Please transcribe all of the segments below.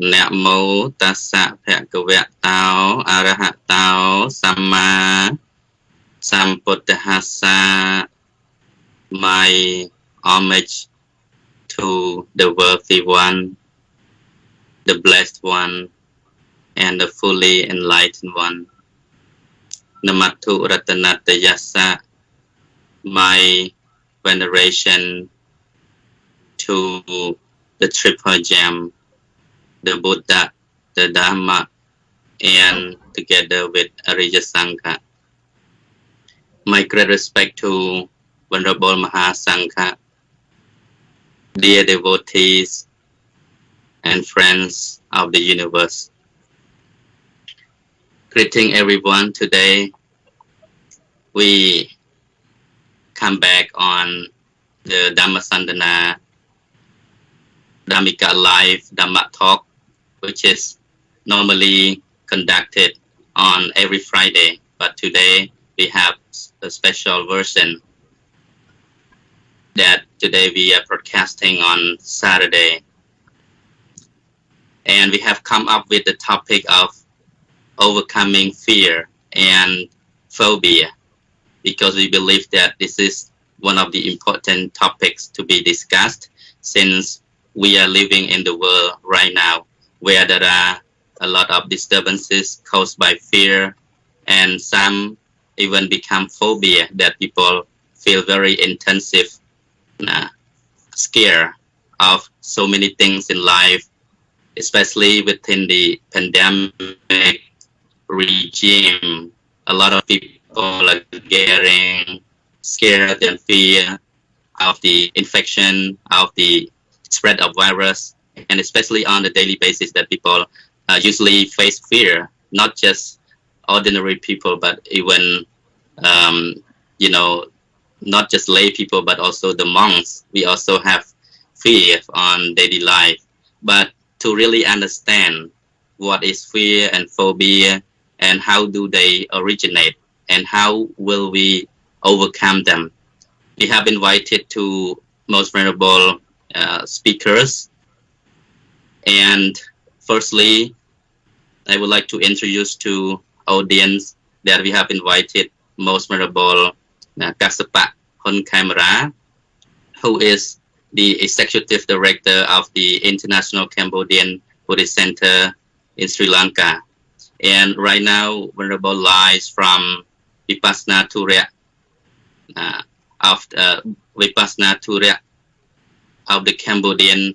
Namo tassa bhagavato arahato samma sambuddhassa. My homage to the worthy one, the blessed one, and the fully enlightened one. Namattu ratanatayassa. My veneration to the triple gem, the Buddha, the Dhamma, and together with Arya Sangha. My great respect to Venerable Mahasangha, dear devotees and friends of the universe. Greeting everyone. Today we come back on the Dhamma Sandana Dhammika Live Dhamma Talk, which is normally conducted on every Friday, but today we have a special version that today we are broadcasting on Saturday. And we have come up with the topic of overcoming fear and phobia, because we believe that this is one of the important topics to be discussed, since we are living in the world right now where there are a lot of disturbances caused by fear, and some even become phobia, that people feel very intensive scare of so many things in life, especially within the pandemic regime. A lot of people are getting scared and fear of the infection, of the spread of virus, and especially on the daily basis that people usually face fear, not just ordinary people, but even, not just lay people, but also the monks. We also have fear on daily life. But to really understand what is fear and phobia and how do they originate and how will we overcome them, we have invited two most venerable speakers. And firstly, I would like to introduce to audience that we have invited most venerable Kassapa Khemara, who is the executive director of the International Cambodian Buddhist Center in Sri Lanka. And right now, Venerable lies from Vipassana Turya of the Cambodian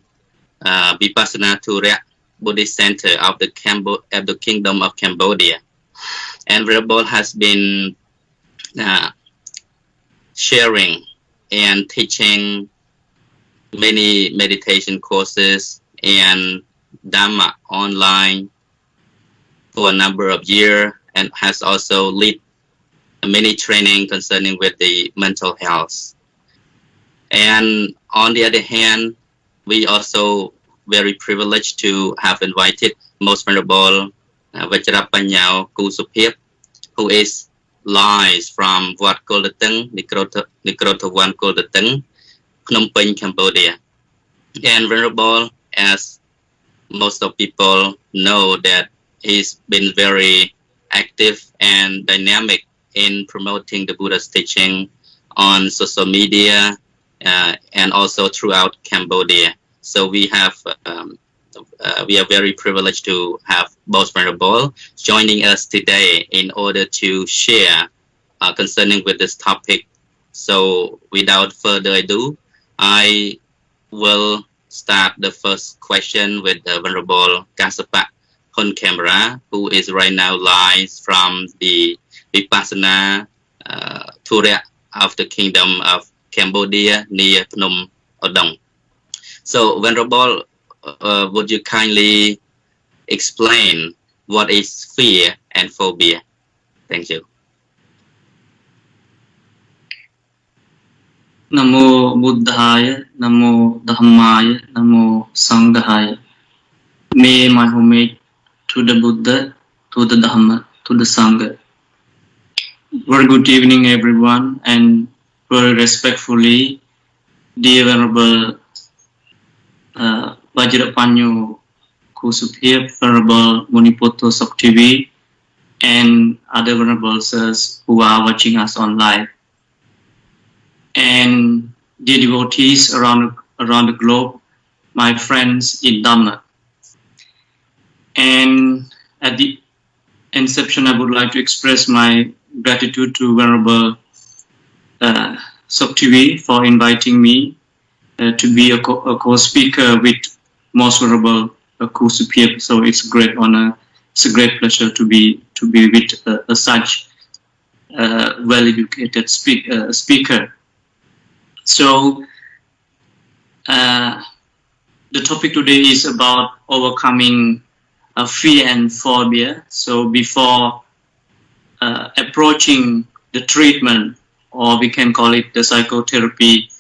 Vipassana Turya Buddhist Center of the Kingdom of Cambodia. And Venerable has been sharing and teaching many meditation courses and Dhamma online for a number of years, and has also led many training concerning with the mental health. And on the other hand, we also very privileged to have invited most venerable Vajirappanno Sopheap, who is lies from Wat Koldateng, Nikrota Wan Koldateng, Phnom Penh, Cambodia. And Venerable, as most of people know, that he's been very active and dynamic in promoting the Buddha's teaching on social media and also throughout Cambodia. So we are very privileged to have both Venerable joining us today in order to share concerning with this topic. So without further ado, I will start the first question with Venerable Kassapa Khemara, who is right now live from the Vipassana Turya of the Kingdom of Cambodia near Phnom Odong. So Venerable, would you kindly explain what is fear and phobia? Thank you. Namo Buddhaya, Namo Dhammaya, Namo Sanghaya. May my homage to the Buddha, to the Dhamma, to the Sangha. Very good evening, everyone, and very respectfully, dear Venerable Vajirappanno Sopheap, Venerable Muniputto Theavy, and other Venerables who are watching us online, and dear devotees around the globe, my friends in Dhamma. And at the inception, I would like to express my gratitude to Venerable Theavy for inviting me to be a co-speaker with Most Venerable Sopheap. So it's a great honor. It's a great pleasure to be with such well-educated speaker. So the topic today is about overcoming fear and phobia. So before approaching the treatment, or we can call it the psychotherapy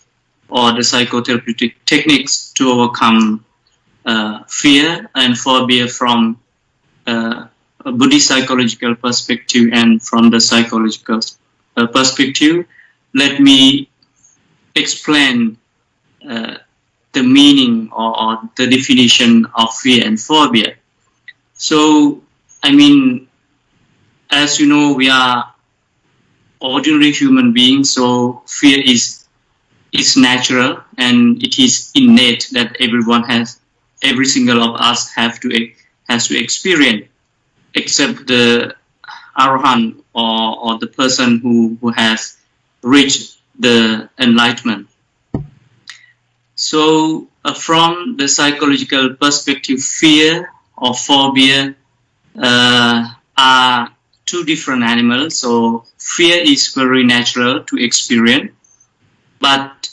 or the psychotherapeutic techniques to overcome fear and phobia from a Buddhist psychological perspective and from the psychological perspective, let me explain the meaning or the definition of fear and phobia. So, I mean, as you know, we are ordinary human beings, so fear is natural and it is innate that every single of us has to experience, except the arahant or the person who has reached the enlightenment. So from the psychological perspective, fear or phobia are two different animals. So fear is very natural to experience, but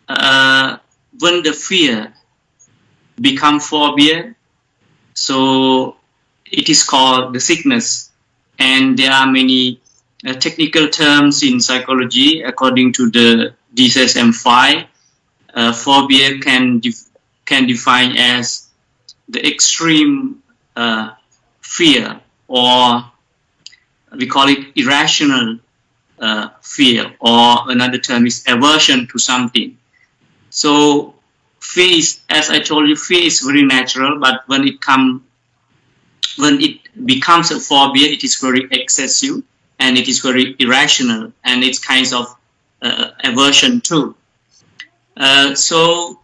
when the fear becomes phobia, so it is called the sickness. And there are many technical terms in psychology. According to the DSM-5, phobia can define as the extreme fear, or we call it irrational fear, or another term is aversion to something. So fear is, as I told you, fear is very natural, but when it becomes a phobia, it is very excessive and it is very irrational, and it's kinds of aversion too. So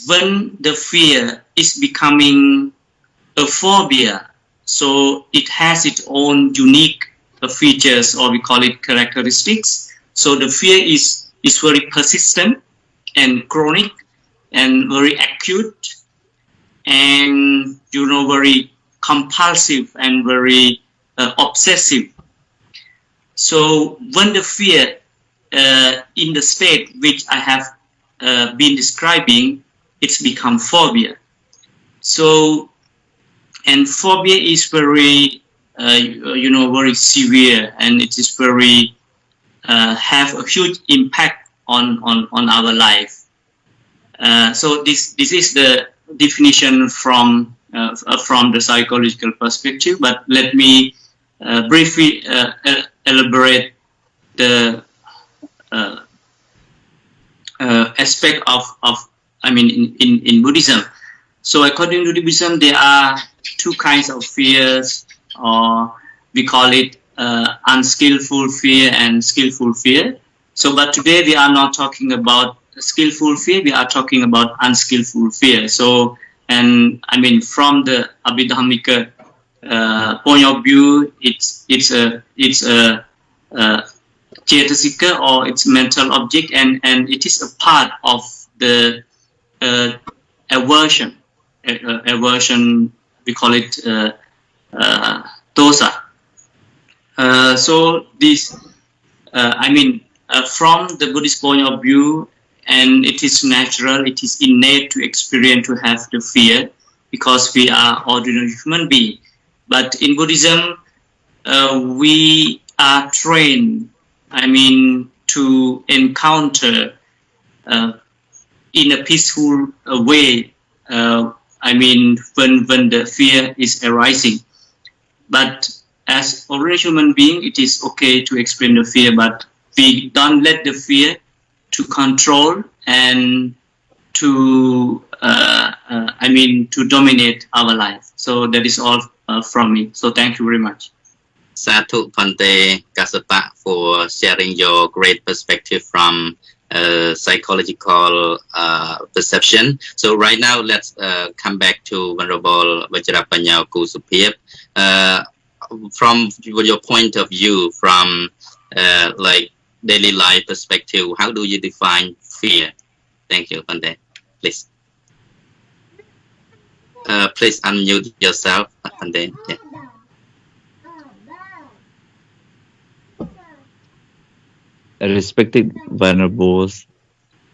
when the fear is becoming a phobia, so it has its own unique features, or we call it characteristics. So the fear is very persistent and chronic and very acute, and very compulsive and very obsessive. So when the fear in the state which I have been describing, it's become phobia. So, and phobia is very very severe, and it is very have a huge impact on our life. So this is the definition from the psychological perspective. But let me briefly elaborate the aspect of in Buddhism. So according to Buddhism, there are two kinds of fears, or we call it unskillful fear and skillful fear. So, but today we are not talking about skillful fear, we are talking about unskillful fear. So, and from the Dhammika point of view, it's a cetasika, or it's mental object, and it is a part of the aversion. Aversion, we call it dosa. So this, from the Buddhist point of view, and it is natural, it is innate to experience, to have the fear, because we are ordinary human beings. But in Buddhism, we are trained, to encounter in a peaceful way, when the fear is arising. But as ordinary human being, it is okay to experience the fear, but we don't let the fear to control and to to dominate our life. So that is all from me. So thank you very much. Sadhu Bhante Kassapa for sharing your great perspective from psychological perception. So right now, let's come back to Venerable Vajirappanno Sopheap. From your point of view, from like daily life perspective, how do you define fear? Thank you, Bhante. Please. Please unmute yourself, Bhante. Yeah. Respected Venerables,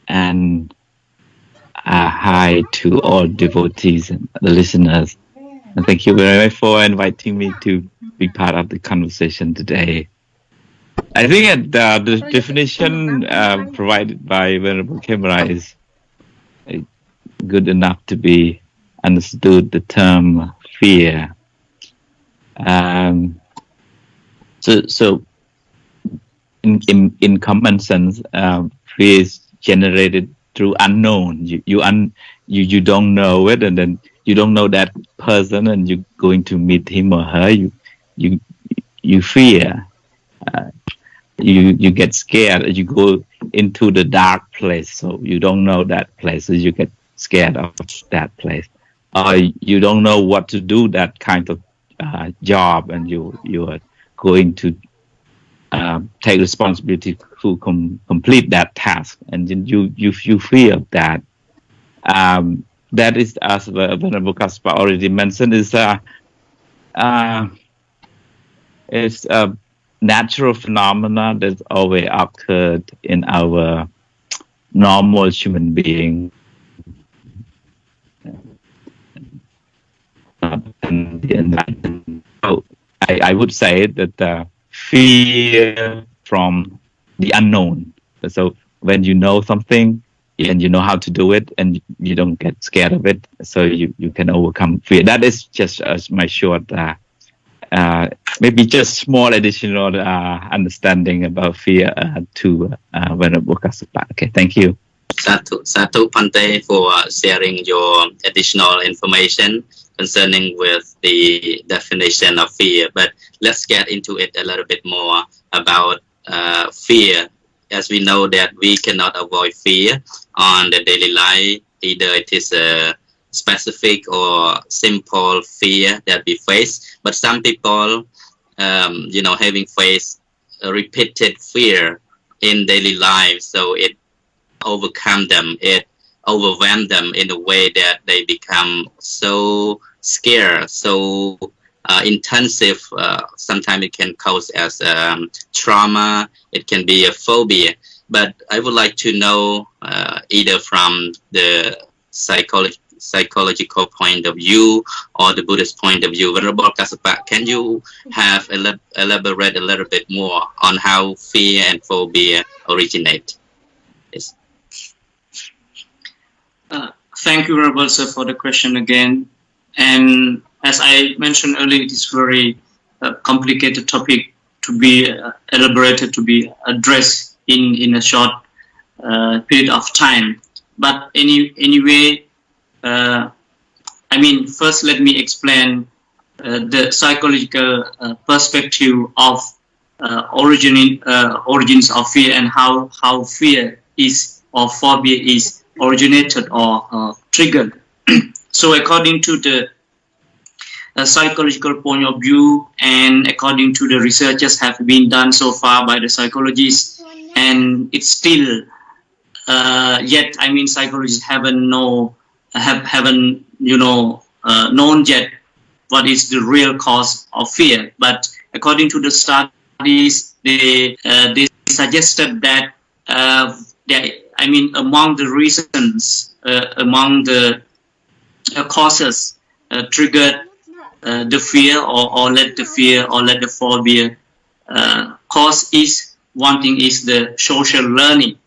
and hi to all devotees and the listeners. And thank you very much for inviting me to be part of the conversation today. I think that the definition provided by Venerable Khemara is good enough to be understood, the term fear. So in common sense, fear is generated through unknown. You don't know it, and then you don't know that person, and you're going to meet him or her. You fear. You get scared. You go into the dark place, so you don't know that place, so you get scared of that place. Or you don't know what to do that kind of job, and you are going to take responsibility to complete that task, and then you fear that. That is, as Venerable Kassapa already mentioned, is it's a natural phenomena that always occurred in our normal human being. And the enlightenment. So I would say that fear from the unknown. So when you know something and you know how to do it, and you don't get scared of it, so you can overcome fear. That is just my short, maybe just small additional understanding about fear to Venerable Kassapa. Okay, thank you. Sadhu Bhante for sharing your additional information concerning with the definition of fear. But let's get into it a little bit more about fear. As we know that we cannot avoid fear on the daily life. Either it is a specific or simple fear that we face. But some people, having faced a repeated fear in daily life, so it overcome them, it overwhelm them in a way that they become so scared, so intensive. Sometimes it can cause as trauma, it can be a phobia. But I would like to know, either from the psychological point of view or the Buddhist point of view, Venerable Kassapa, can you have elaborate a little bit more on how fear and phobia originate? Yes. Thank you, Venerable Sir, for the question again. And as I mentioned earlier, it is very complicated topic to be elaborated, to be addressed in a short period of time. But anyway, first let me explain the psychological perspective of origins of fear, and how fear is, or phobia is, originated or triggered. So according to the psychological point of view, and according to the researches have been done so far by the psychologists, and it's still yet, psychologists haven't known yet what is the real cause of fear. But according to the studies, they suggested that among the reasons, among the causes triggered the fear or let the fear or let the phobia cause is, one thing is the social learning.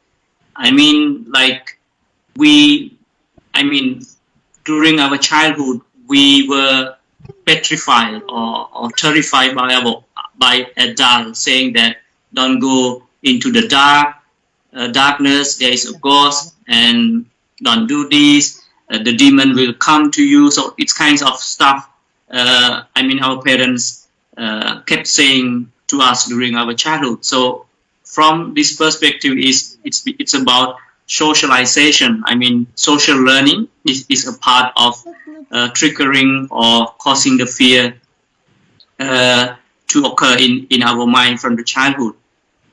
During our childhood, we were petrified or terrified by adults saying that don't go into the darkness, there is a ghost, and don't do this, the demon will come to you. So it's kinds of stuff. I mean, our parents kept saying to us during our childhood. So from this perspective, it's about socialization. I mean, social learning is a part of triggering or causing the fear to occur in our mind from the childhood.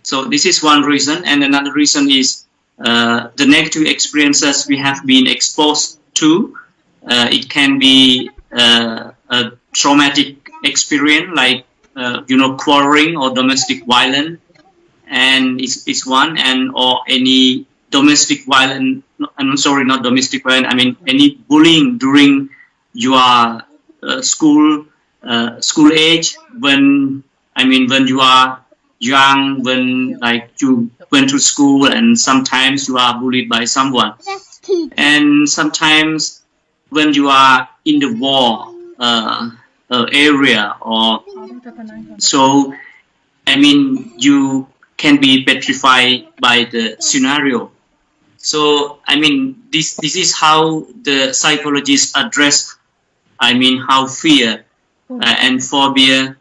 So this is one reason, and another reason is the negative experiences we have been exposed to. It can be a traumatic experience, like quarreling or domestic violence, and it's one, and or any domestic violence. I'm sorry, not domestic violence. I mean any bullying during your school age, when you are young, when like you went to school and sometimes you are bullied by someone, and sometimes when you are in the war area, or so I mean you can be petrified by the scenario. So I mean this is how the psychologists address, I mean how fear and phobia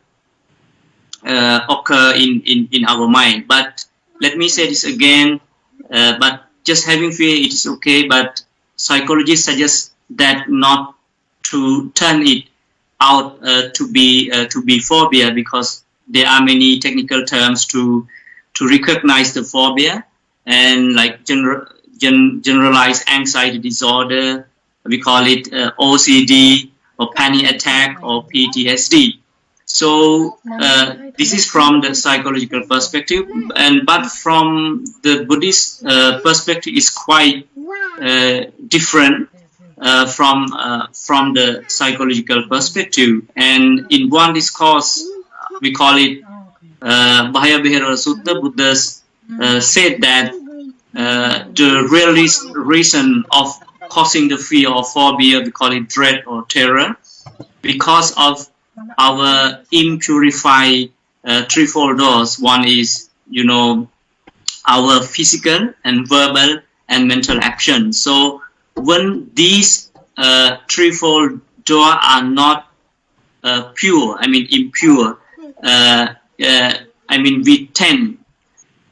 occur in our mind. But let me say this again, but just having fear, it is okay, but psychologists suggest that not to turn it out to be phobia, because there are many technical terms to recognize the phobia, and like generalized anxiety disorder, we call it OCD or panic attack or PTSD. So this is from the psychological perspective, but from the Buddhist perspective is quite different from the psychological perspective. And in one discourse, we call it Bahaya Vihara Sutta, Buddha said that the real reason of causing the fear or phobia, we call it dread or terror, because of our impurified threefold doors. One is, our physical and verbal and mental action. So when these threefold doors are not pure, I mean impure, we tend,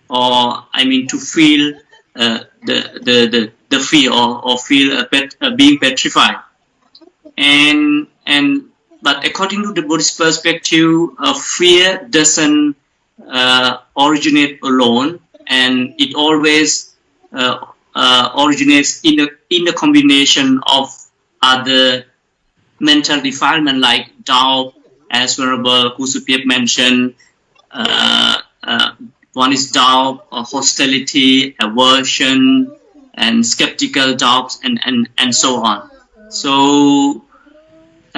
or to feel the fear or feel being petrified. But according to the Buddhist perspective, fear doesn't originate alone, and it always originates in the combination of other mental defilement like doubt, as Venerable Sopheap mentioned. One is doubt, hostility, aversion, and skeptical doubts, and so on. So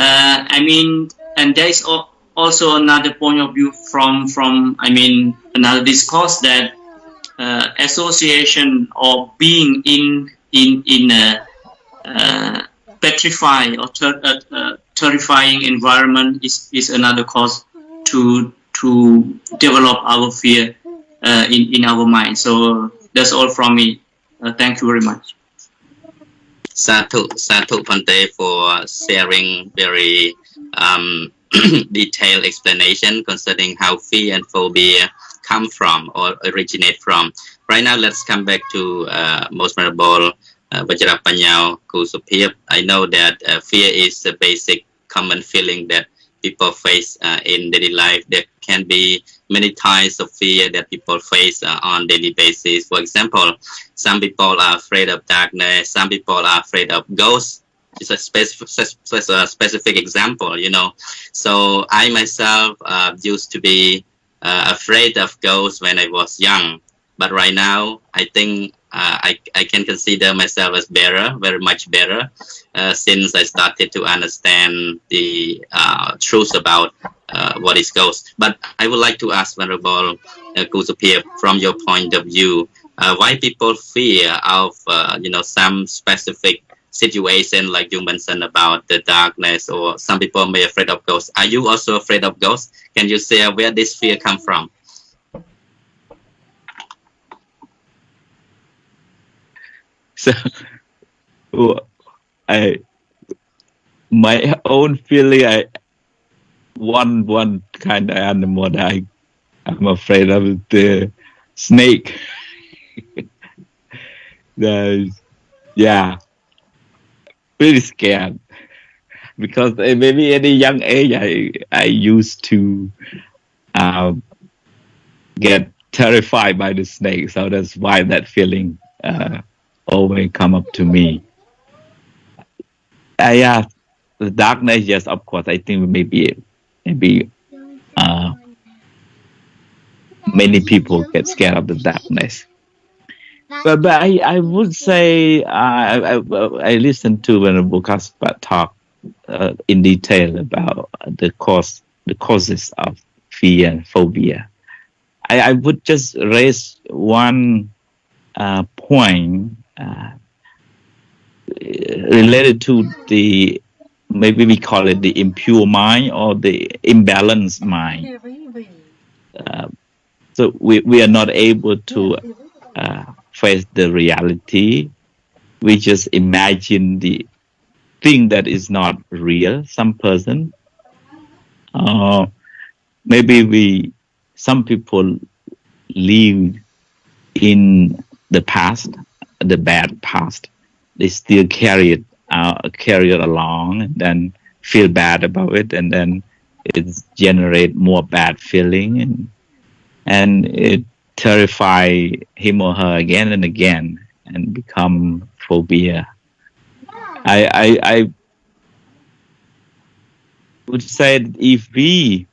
and there is also another point of view from another discourse, that association or being in a petrified or terrifying environment is another cause to develop our fear in our mind. So that's all from me. Thank you very much. Sadhu Bhante for sharing very detailed explanation concerning how fear and phobia come from or originate from. Right now, let's come back to Most Venerable Vajirappanno Sopheap. I know that fear is a basic common feeling that people face in daily life. There can be many types of fear that people face on daily basis. For example, some people are afraid of darkness. Some people are afraid of ghosts. It's a specific example, So I myself used to be afraid of ghosts when I was young. But right now, I think I can consider myself as better, very much better, since I started to understand the truth about what is ghost. But I would like to ask Venerable Sopheap, from your point of view, why people fear of some specific situation, like you mentioned about the darkness, or some people may be afraid of ghosts. Are you also afraid of ghosts? Can you say where this fear come from? So Well, my own feeling, one kind of animal that I'm afraid of is the snake. Yeah, pretty scared because maybe at a young age I used to get terrified by the snake, so that's why that feeling always come up to me. Yeah, the darkness, yes, of course. I think maybe many people get scared of the darkness. But I would say I listened to Venerable Kassapa talk in detail about the causes of fear and phobia. I would just raise one point related to the, maybe we call it the impure mind or the imbalanced mind. So we are not able to face the reality. We just imagine the thing that is not real, some person. Maybe some people live in the past, the bad past. They still carry it along and then feel bad about it, and then it generate more bad feeling, and it terrify him or her again and again and become phobia. I would say that if we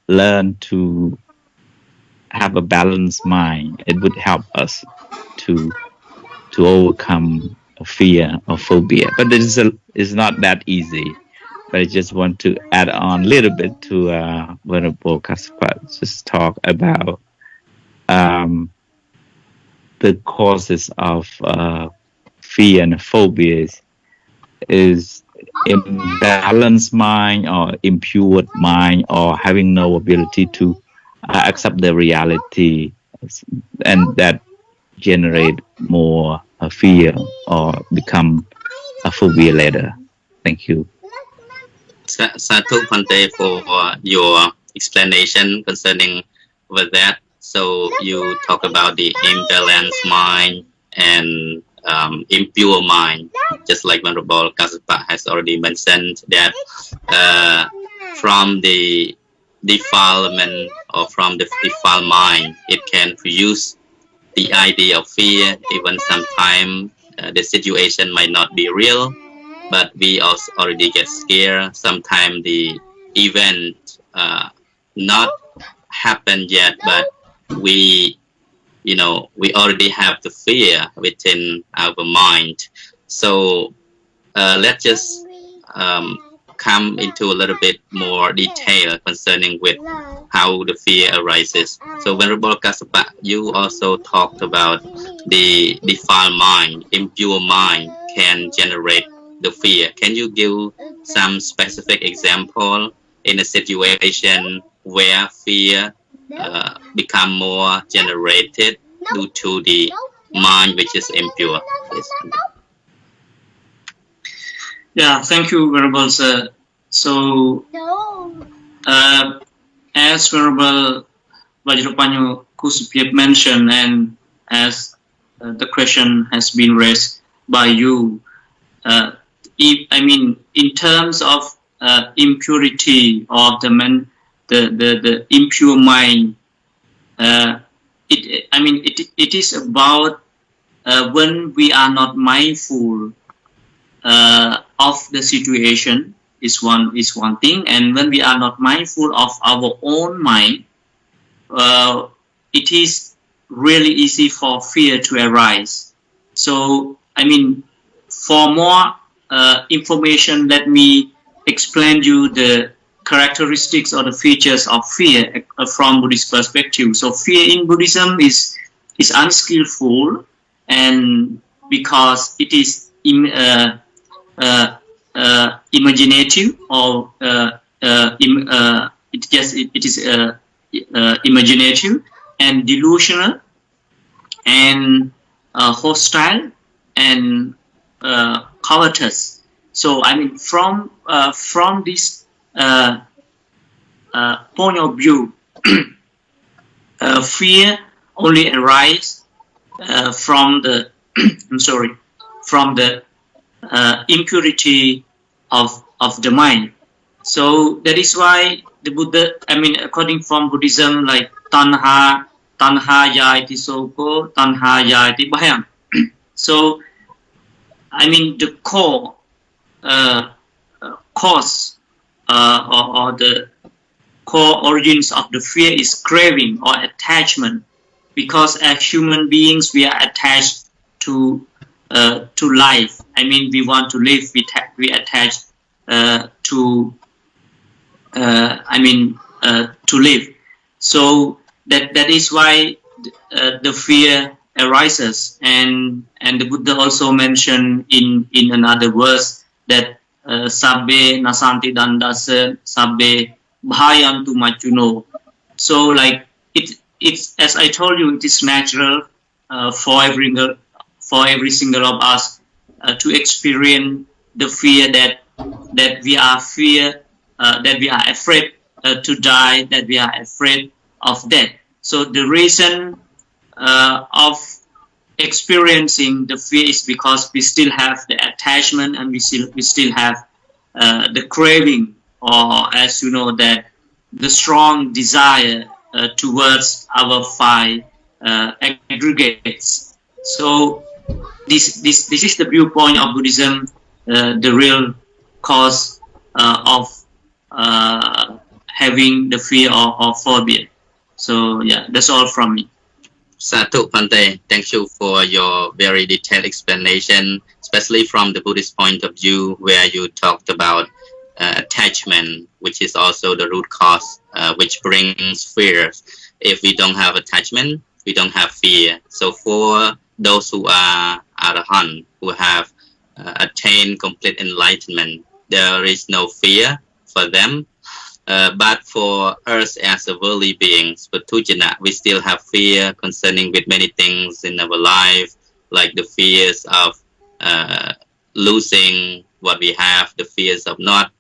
learn to have a balanced mind, it would help us to overcome fear or phobia. But it's not that easy. But I just want to add on a little bit to Venerable Kassapa, just talk about the causes of fear and phobias is imbalanced mind or impure mind, or having no ability to accept the reality, and that generate more fear or become a phobia later. Thank you. Sadhu Pante for your explanation concerning with that. So you talk about the imbalanced mind and impure mind, just like Venerable Kassapa has already mentioned that from the defilement or from the defiled mind, it can produce the idea of fear. Even sometimes the situation might not be real, but we also already get scared. Sometimes the event not happened yet, but we already have the fear within our mind. So let's just come into a little bit more detail concerning with how the fear arises. So Venerable Kassapa, you also talked about the defiled mind, impure mind can generate the fear. Can you give some specific example in a situation where fear become more generated due to the mind which is impure? Yes. Yeah, thank you, Venerable sir. So, as Venerable Vajirappanno Sopheap mentioned, and as the question has been raised by you, in terms of impurity of the impure mind, it is about when we are not mindful of the situation is one thing, and when we are not mindful of our own mind, it is really easy for fear to arise. So, for more information, let me explain you the characteristics or the features of fear from Buddhist perspective. So, fear in Buddhism is unskillful, and because it is imaginative, or it is imaginative and delusional, and hostile and covetous. So I mean, from this point of view, fear only arises from the I'm sorry, from the impurity of the mind. So that is why the Buddha, I mean, according from Buddhism, like tanha yati soko, tanha yati bhayam. So, I mean, the core cause or the core origins of the fear is craving or attachment, because as human beings we are attached to life. I mean, we want to live. We attach to to live. So that is why the fear arises, and the Buddha also mentioned in another verse that sabbe nasanti dandasa sabbe bhayantu machuno. So like it's as I told you, it is natural for every single of us to experience the fear that we are that we are afraid to die, that we are afraid of death. So the reason of experiencing the fear is because we still have the attachment, and we still have the craving, or as you know, that the strong desire towards our five aggregates. So this is the viewpoint of Buddhism, the real cause of having the fear or phobia. So yeah, that's all from me. Satu Pante, thank you for your very detailed explanation, especially from the Buddhist point of view, where you talked about attachment, which is also the root cause, which brings fears. If we don't have attachment, we don't have fear. So for those who are arahant, who have attained complete enlightenment, there is no fear for them. But for us as a worldly beings, Patujana, we still have fear concerning with many things in our life, like the fears of losing what we have, the fears of not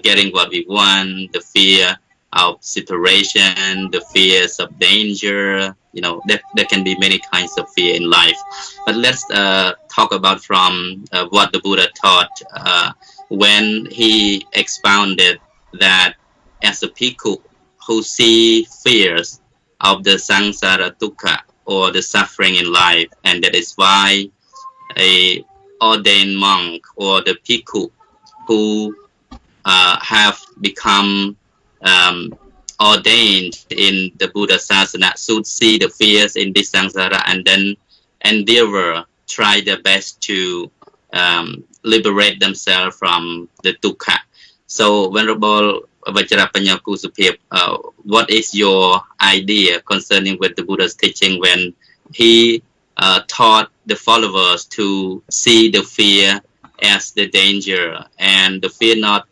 getting what we want, the fear of separation, the fears of danger. You know, there can be many kinds of fear in life. But let's talk about from what the Buddha taught when he expounded that as a Bhikkhu who see fears of the samsara dukkha, or the suffering in life, and that is why a ordained monk or the Bhikkhu who have become ordained in the Buddha Sasana should see the fears in this samsara and then endeavor, try their best to liberate themselves from the dukkha. So, Venerable Vajirappanno Sopheap, what is your idea concerning with the Buddha's teaching when he taught the followers to see the fear as the danger, and the fear not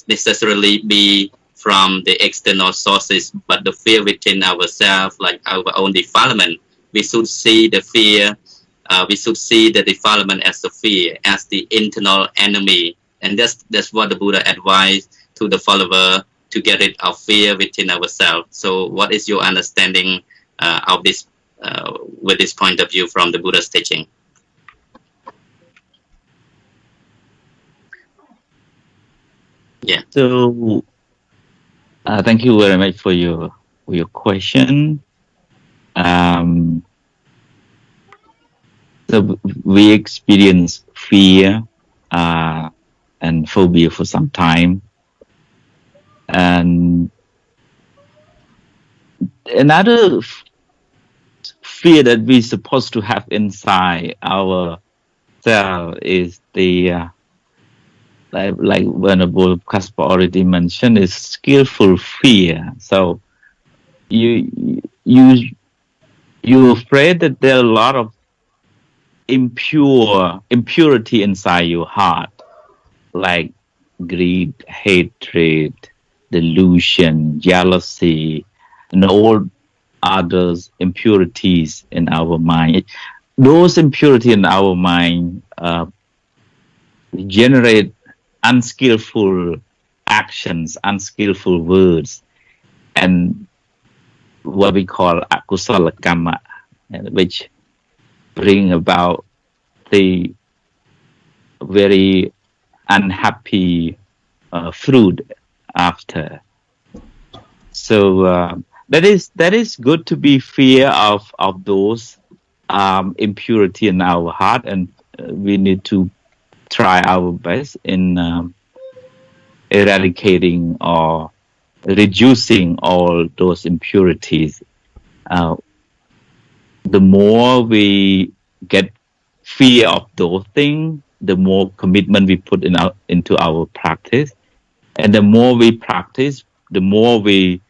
necessarily be from the external sources, but the fear within ourselves, like our own defilement? We should see the fear, we should see the defilement as the fear, as the internal enemy. And that's what the Buddha advised to the follower, to get rid of fear within ourselves. So what is your understanding of this, with this point of view from the Buddha's teaching? Yeah. So thank you very much for your question. So we experience fear and phobia for some time, and another fear that we're supposed to have inside our self is the like Venerable Kassapa already mentioned, is skillful fear. So you're afraid that there are a lot of impurity inside your heart, like greed, hatred, delusion, jealousy, and all others impurities in our mind. those impurity in our mind generate unskillful actions, unskillful words, and what we call akusala kamma, which bring about the very unhappy fruit after. So that is good to be fear of those impurity in our heart, and we need to try our best in eradicating or reducing all those impurities. The more we get fear of those things, the more commitment we put into our practice, and the more we practice, the more we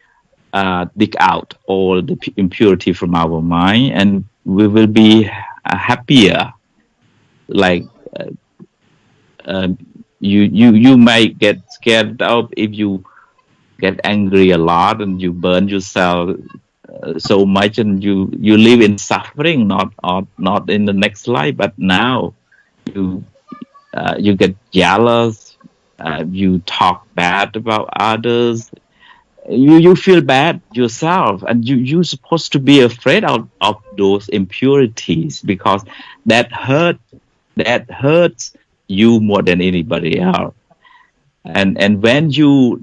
dig out all the impurity from our mind, and we will be happier. Like you might get scared out if you get angry a lot and you burn yourself so much, and you live in suffering, not in the next life, but now you get jealous, you talk bad about others, you feel bad yourself, and you're supposed to be afraid of those impurities, because that hurts you more than anybody else. And when you're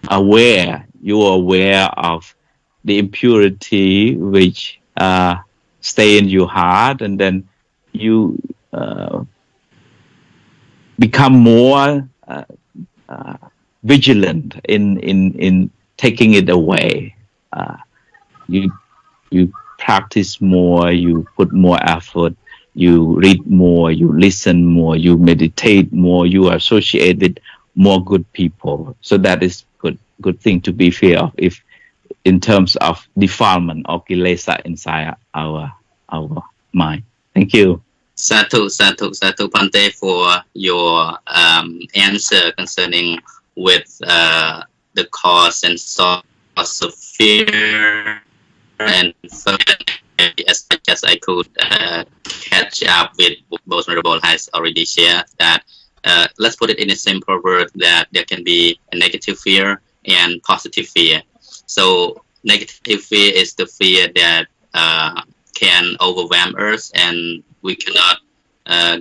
aware of the impurity which stay in your heart, and then you become more vigilant in taking it away. You practice more, you put more effort, you read more, you listen more, you meditate more, you associate with more good people. So that is good thing to be fear of, if in terms of defilement or kilesa inside our mind. Thank you. Sadhu Bhante, for your answer concerning with the cause and source of fear, and as much as I could catch up with both Venerable has already shared, that let's put it in a simple word, that there can be a negative fear and positive fear. So negative fear is the fear that can overwhelm us, and we cannot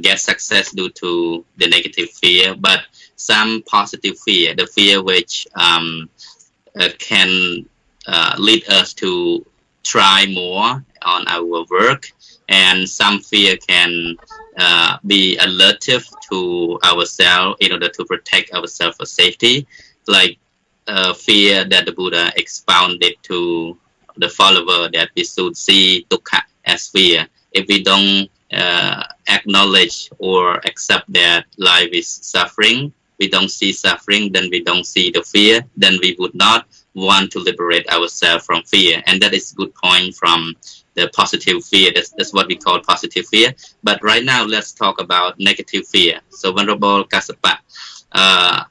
get success due to the negative fear. But some positive fear, the fear which can lead us to try more on our work, and some fear can be alertive to ourselves in order to protect ourselves for safety, like fear that the Buddha expounded to the follower, that we should see dukkha as fear. If we don't acknowledge or accept that life is suffering, we don't see suffering, then we don't see the fear, then we would not want to liberate ourselves from fear. And that is a good point from the positive fear. That's what we call positive fear. But right now, let's talk about negative fear. So Venerable Kassapa,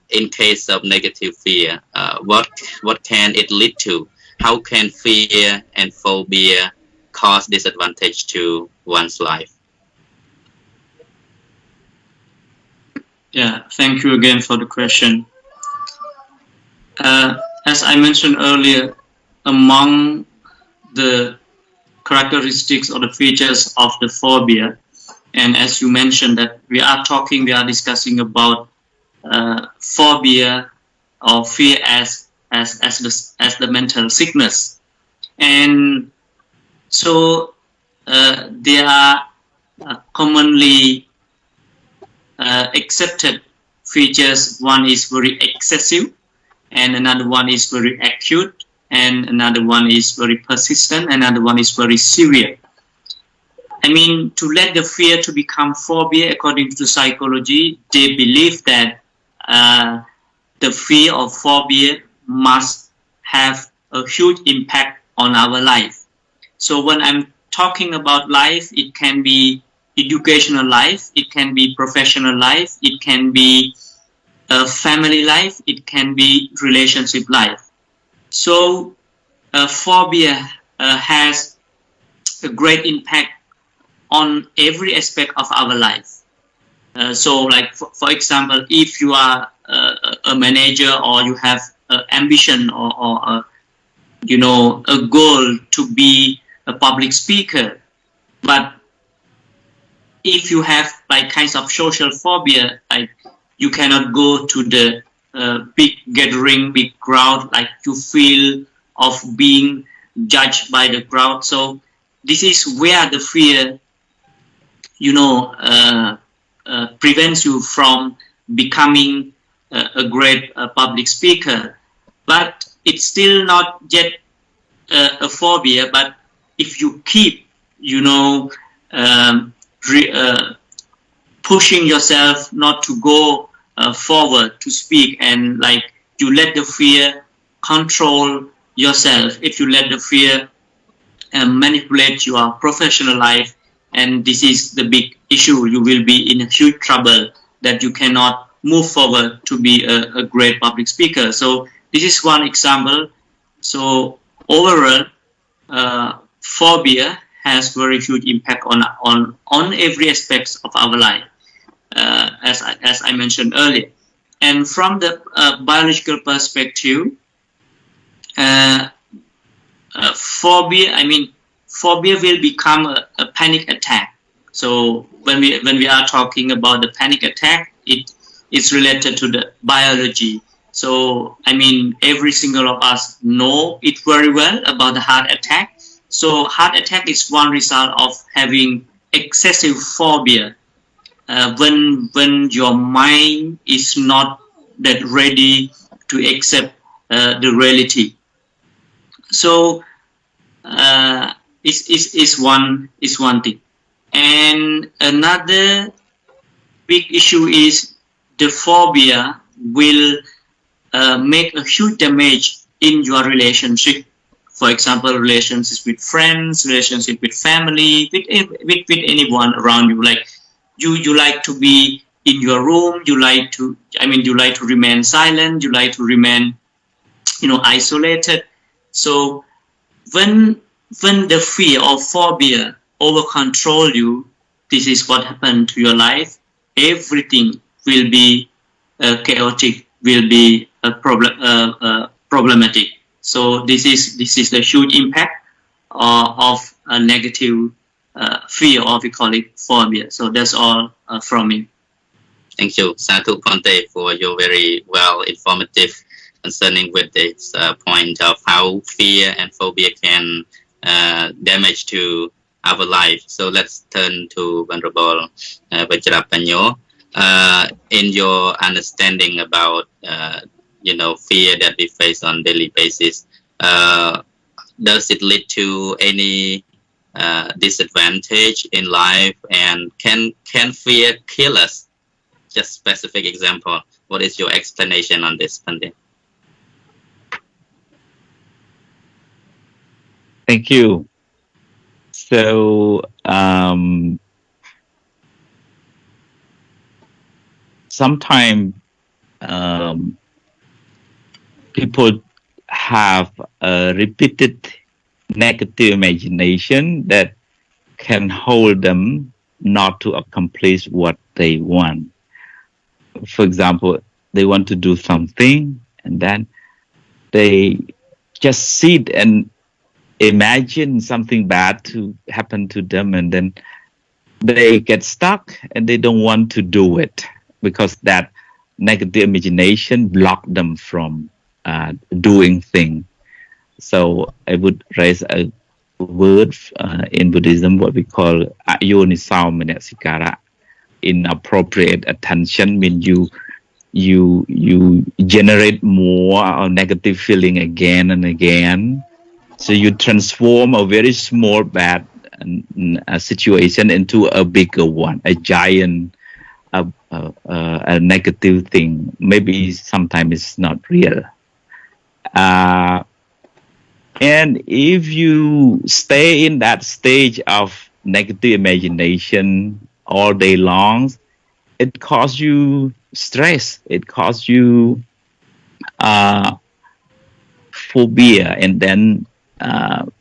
in case of negative fear, what can it lead to? How can fear and phobia cause disadvantage to one's life? Yeah, thank you again for the question. As I mentioned earlier, among the characteristics or the features of the phobia, and as you mentioned that we are discussing about phobia or fear as the mental sickness, and so there are commonly accepted features. One is very excessive, and another one is very acute, and another one is very persistent, another one is very severe. I mean, to let the fear to become phobia, according to psychology, they believe that the fear of phobia must have a huge impact on our life. So when I'm talking about life, it can be educational life, it can be professional life, it can be family life, it can be relationship life. So phobia has a great impact on every aspect of our life. So like for example, if you are a manager, or you have ambition, or you know, a goal to be a public speaker, but if you have like kinds of social phobia, like you cannot go to the big gathering, big crowd, like you feel of being judged by the crowd. So this is where the fear, you know, prevents you from becoming a great public speaker. But it's still not yet a phobia. But if you keep, you know, pushing yourself not to go forward to speak, and like you let the fear control yourself, if you let the fear manipulate your professional life, and this is the big issue, you will be in a huge trouble, that you cannot move forward to be a great public speaker. So this is one example. So overall, phobia has very huge impact on every aspect of our life, as I mentioned earlier. And from the biological perspective, phobia will become a panic attack. So when we are talking about the panic attack, it's related to the biology. So I mean, every single of us know it very well about the heart attack. So heart attack is one result of having excessive phobia. When your mind is not that ready to accept the reality. So is one thing. And another big issue is the phobia will make a huge damage in your relationship. For example, relationships with friends, relationship with family, with anyone around you. Like you like to be in your room, you like to remain silent, you like to remain, you know, isolated. So when the fear or phobia over control you, this is what happened to your life. Everything will be chaotic, will be problematic. So this is the huge impact of a negative fear, or we call it phobia. So that's all from me. Thank you, Sadhu Conte, for your very well informative concerning with this point of how fear and phobia can damage to our life. So let's turn to Venerable Vajirappanno. In your understanding about fear that we face on daily basis, does it lead to any disadvantage in life, and can fear kill us? Just specific example. What is your explanation on this, Pandit? Thank you. So sometimes people have a repeated negative imagination that can hold them not to accomplish what they want. For example, they want to do something, and then they just sit and imagine something bad to happen to them, and then they get stuck and they don't want to do it because that negative imagination blocked them from doing things. So I would raise a word in Buddhism, what we call ayoniso manasikara, inappropriate attention. Means you generate more negative feeling again and again. So you transform a very small bad situation into a bigger one, a giant, a negative thing. Maybe sometimes it's not real. And if you stay in that stage of negative imagination all day long, it causes you stress. It causes you phobia, and then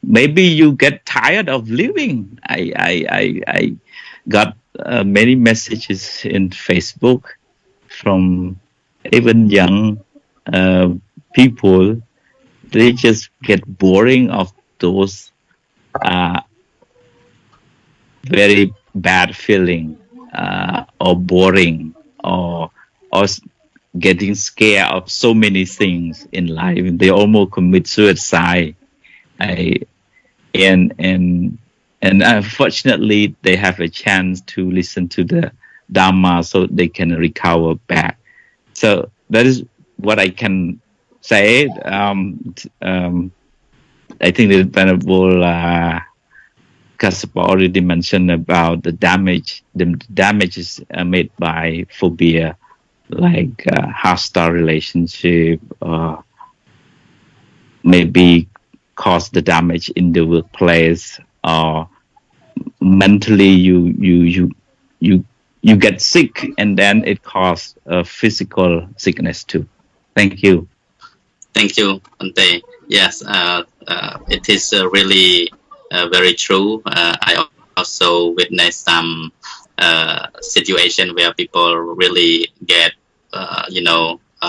maybe you get tired of living. I got many messages in Facebook from even young people. They just get boring of those very bad feeling, or boring, or getting scared of so many things in life. They almost commit suicide. And unfortunately, they have a chance to listen to the Dhamma so they can recover back. So that is what I can say. I think the Venerable Kassapa already mentioned about the damages made by phobia, like hostile relationship, maybe cause the damage in the workplace, or mentally you get sick, and then it causes physical sickness too. Thank you. Thank you, Ante. Yes, it is really very true. I also witnessed some situation where people really get,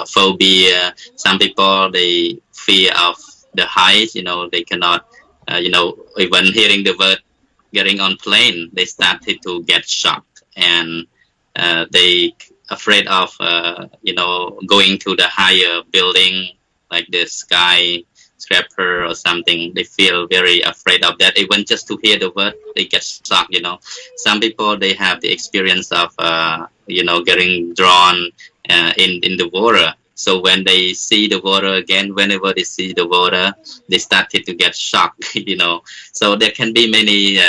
phobia. Some people, they fear of the height. They cannot, even hearing the word getting on plane, they started to get shocked, and they afraid of, going to the higher building, like the skyscraper or something. They feel very afraid of that. Even just to hear the word, they get shocked. Some people, they have the experience of, getting drawn in the water. So when they see the water again, whenever they see the water, they started to get shocked. So there can be many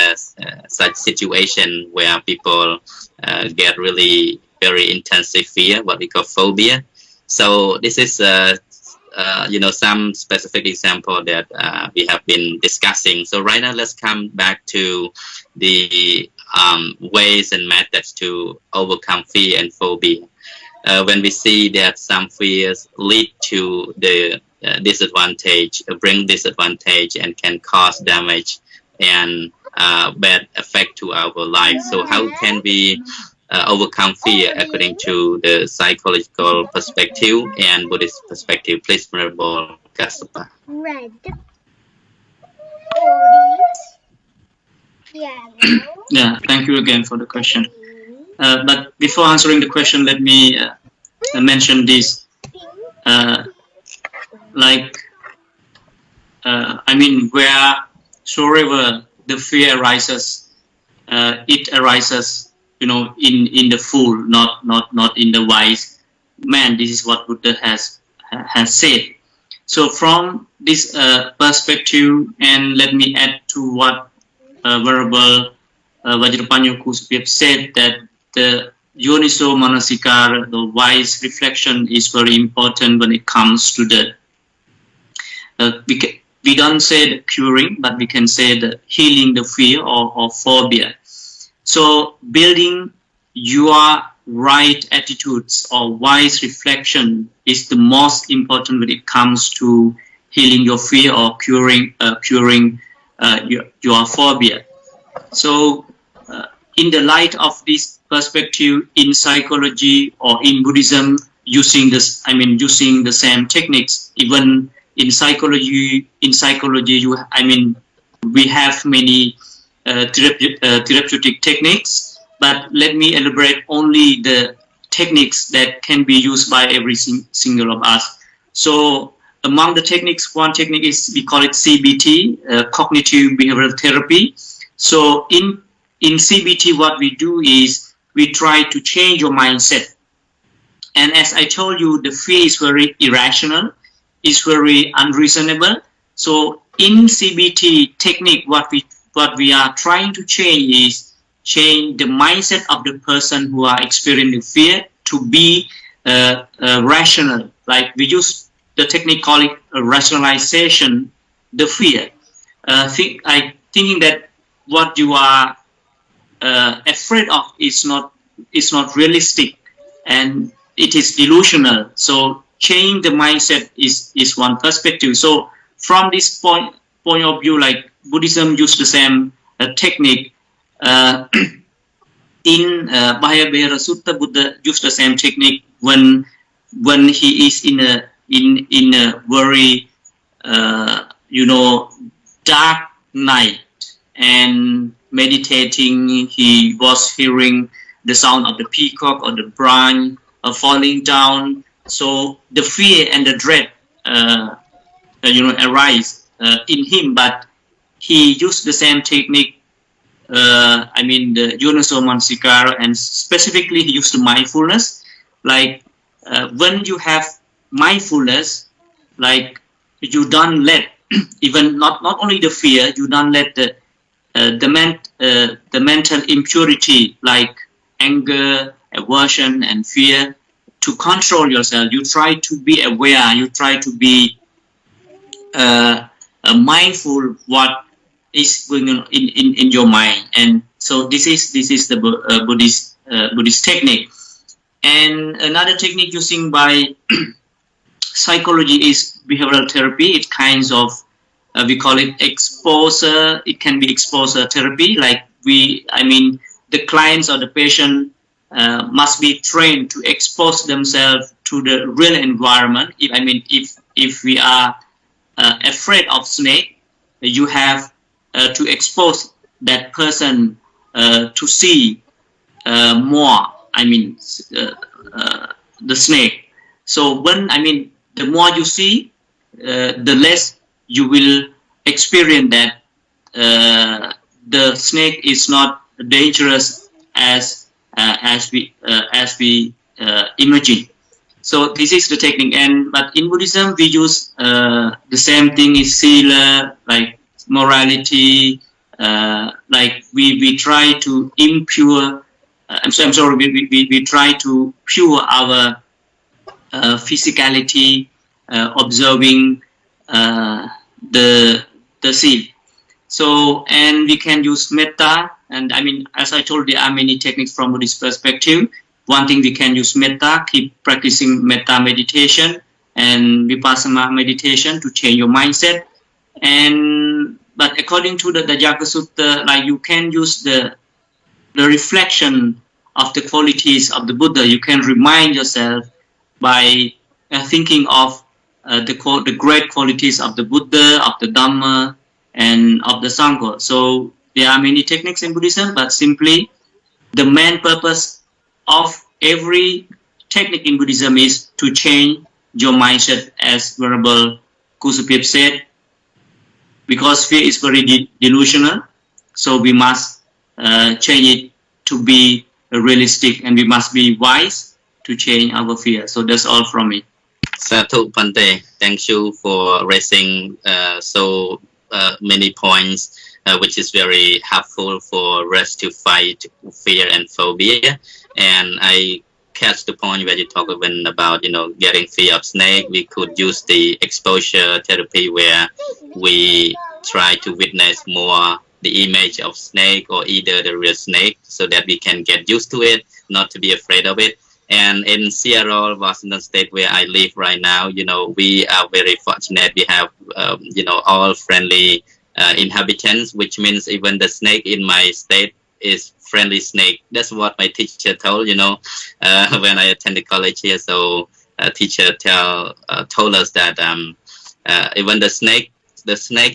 such situations where people get really very intensive fear, what we call phobia. So this is some specific example that we have been discussing. So right now, let's come back to the ways and methods to overcome fear and phobia. When we see that some fears lead to the bring disadvantage, and can cause damage and bad effect to our life. So how can we overcome fear according to the psychological perspective and Buddhist perspective? Please, Venerable Kassapa. Red, orange, yellow. Yeah, thank you again for the question. But before answering the question, let me mention this. Wheresoever the fear arises, it arises, in the fool, not in the wise man. This is what Buddha has said. So from this perspective, and let me add to what Venerable Vajirappanno Sopheap said, that the Yoniso Manasikara, the wise reflection, is very important when it comes to the we don't say the curing, but we can say the healing the fear or phobia. So building your right attitudes or wise reflection is the most important when it comes to healing your fear or curing your phobia. So in the light of this perspective, in psychology or in Buddhism, using the same techniques, even in psychology, we have many therapeutic techniques, but let me elaborate only the techniques that can be used by every single of us. So among the techniques, one technique is, we call it CBT, cognitive behavioral therapy. So in CBT, what we do is we try to change your mindset. And as I told you, the fear is very irrational, is very unreasonable. So in CBT technique, what we are trying to change is change the mindset of the person who are experiencing fear to be rational. Like we use the technique called rationalization, the fear. Thinking that what you are afraid of is not realistic and it is delusional. So changing the mindset is one perspective. So from this point, point of view, like Buddhism use the same technique. In Bhayabhera Sutta, Buddha used the same technique when he is in a very dark night and meditating. He was hearing the sound of the peacock or the branch falling down. So the fear and the dread arise in him, but he used the same technique. The Yonaso Mansikara, and specifically he used mindfulness. Like when you have mindfulness, like you don't let even not only the fear, you don't let the mental impurity like anger, aversion, and fear to control yourself. You try to be aware. You try to be mindful what is going on in your mind. And so this is the Buddhist technique. And another technique using by psychology is behavioral therapy. It kinds of we call it exposure. It can be exposure therapy. Like the clients or the patient must be trained to expose themselves to the real environment. If we are afraid of snake, you have to expose that person to see more. The snake. So when the more you see, the less you will experience that the snake is not dangerous as we imagine. So this is the technique. But in Buddhism we use the same thing is sila, like morality, like we try to impure. We try to pure our physicality, observing the seed. So, and we can use metta. And as I told, there are many techniques from Buddhist perspective. One thing, we can use metta, keep practicing metta meditation and vipassana meditation to change your mindset. But according to the Dajjaka Sutta, like you can use the reflection of the qualities of the Buddha. You can remind yourself by thinking of the great qualities of the Buddha, of the Dhamma, and of the Sangha. So there are many techniques in Buddhism, but simply the main purpose of every technique in Buddhism is to change your mindset, as Venerable Sopheap said, because fear is very delusional. So we must change it to be realistic, and we must be wise to change our fear. So that's all from me. Sadhu Pante, thank you for raising so many points, which is very helpful for us to fight fear and phobia. And I catch the point where you talk about getting fear of snake. We could use the exposure therapy where we try to witness more the image of snake or either the real snake, so that we can get used to it, not to be afraid of it. And in Seattle, Washington State, where I live right now, we are very fortunate. We have, all friendly inhabitants, which means even the snake in my state is friendly snake. That's what my teacher told, when I attended college here. So a teacher told us that even the snake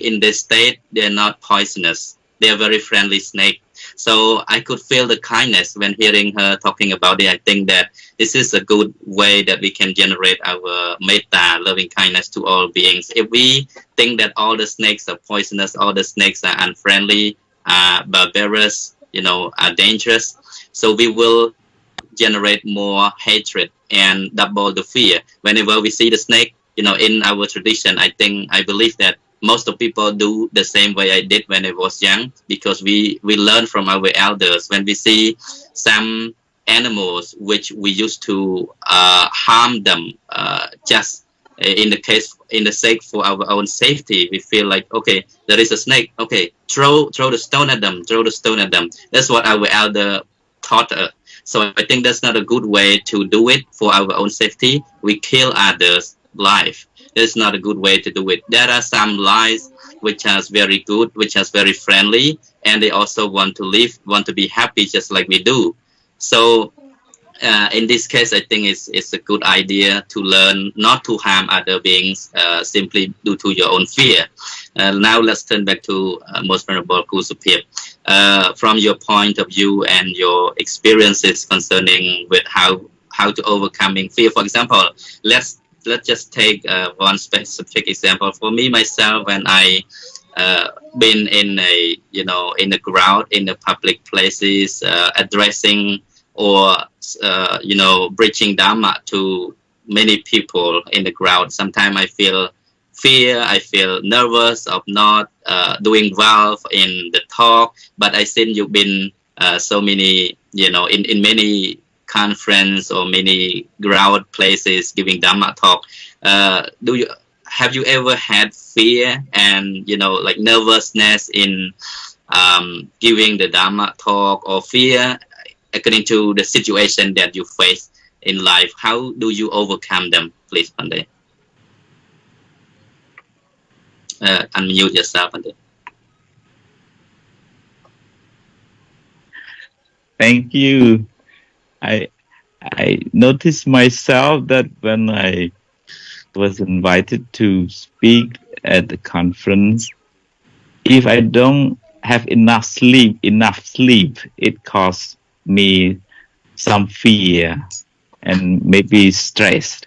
in this state, they're not poisonous. They're very friendly snake. So I could feel the kindness when hearing her talking about it. I think that this is a good way that we can generate our metta, loving kindness to all beings. If we think that all the snakes are poisonous, all the snakes are unfriendly, barbarous, are dangerous, so we will generate more hatred and double the fear. Whenever we see the snake, in our tradition, I believe that most of people do the same way I did when I was young, because we learn from our elders. When we see some animals which we used to harm them just in the sake for our own safety, we feel like, okay, there is a snake, okay, throw the stone at them. That's what our elder taught us. So I think that's not a good way to do it for our own safety. We kill others life. It's not a good way to do it. There are some lives which are very good, which are very friendly, and they also want to live, want to be happy just like we do. So in this case, I think it's a good idea to learn not to harm other beings simply due to your own fear. Now let's turn back to Most Venerable Sopheap. From your point of view and your experiences concerning with how to overcoming fear. For example, let's just take one specific example. For me myself, when I been in a in a crowd in the public places, addressing or preaching Dhamma to many people in the crowd. Sometimes I feel fear, I feel nervous of not doing well in the talk. But I think you've been so many, in many conference or many crowd places giving Dhamma talk. Have you ever had fear and like nervousness in giving the Dhamma talk, or fear according to the situation that you face in life? How do you overcome them? Please, Pandey. Unmute yourself, Pandey. Thank you. I noticed myself that when I was invited to speak at the conference, if I don't have enough sleep, it causes me some fear and maybe stress.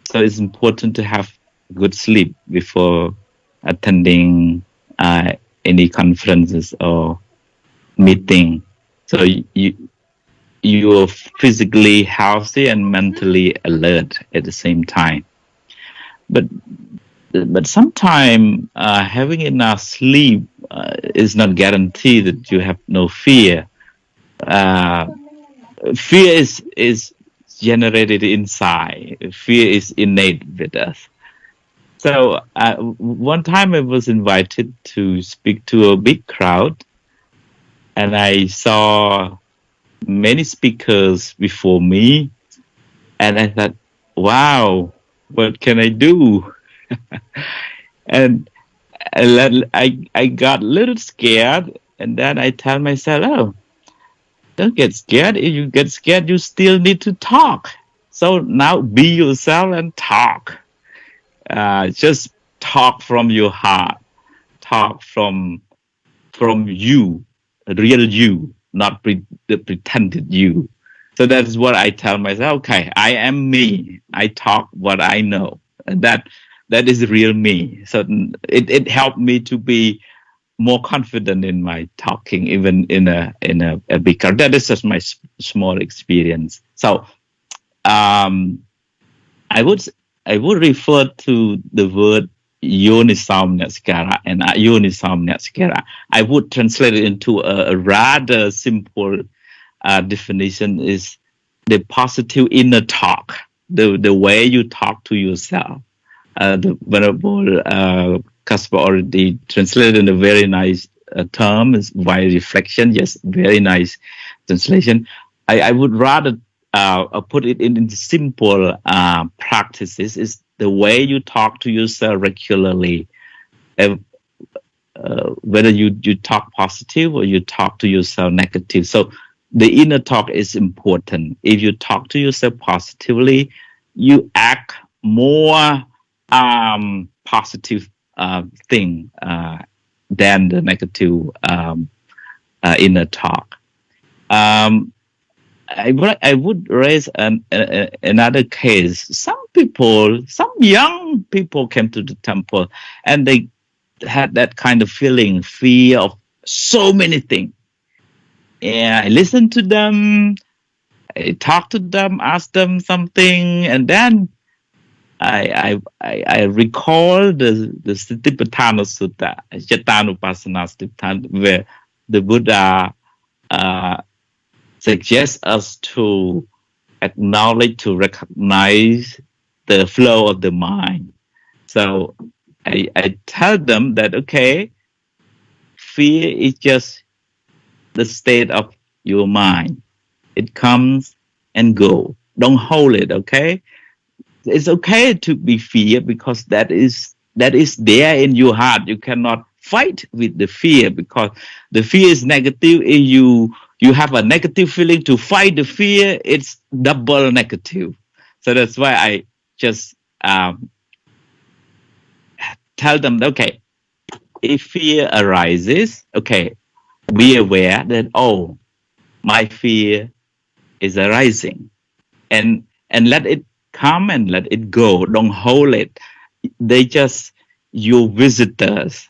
So it's important to have good sleep before attending any conferences or meeting. So you're physically healthy and mentally alert at the same time. But sometimes having enough sleep is not guaranteed that you have no fear. Fear is generated inside. Fear is innate with us. So one time I was invited to speak to a big crowd, and I saw many speakers before me, and I thought, wow, what can I do? And I got a little scared, and then I tell myself, oh, don't get scared. If you get scared, you still need to talk. So now be yourself and talk. Just talk from your heart. Talk from you, real you, not the pretended you. So that's what I tell myself. Okay, I am me. I talk what I know, and that is real me. So it helped me to be more confident in my talking, even in a big crowd. That is just my small experience. So I would refer to the word Yonisamnyaskara and Ayonisamnyaskara. I would translate it into a rather simple definition: is the positive inner talk, the way you talk to yourself. The Venerable Kassapa already translated in a very nice term, is by reflection. Yes, very nice translation. I would rather put it in simple practices, is the way you talk to yourself regularly. Whether you talk positive or you talk to yourself negative. So the inner talk is important. If you talk to yourself positively, you act more positive thing than the negative inner talk. I would raise another case. Some young people came to the temple, and they had that kind of feeling, fear of so many things. And I listened to them, I talked to them, asked them something, and then I recall the Satipatthana Sutta, Jatanupassana Satipatthana, where the Buddha suggests us to acknowledge, to recognize the flow of the mind. So I tell them that, okay, fear is just the state of your mind. It comes and goes. Don't hold it, okay? it's okay to be fear, because that is there in your heart. You cannot fight with the fear, because the fear is negative. If you have a negative feeling, to fight the fear, it's double negative. So that's why I just tell them, okay, if fear arises, okay, be aware that, oh, my fear is arising, and let it come and let it go. Don't hold it. They just your visitors.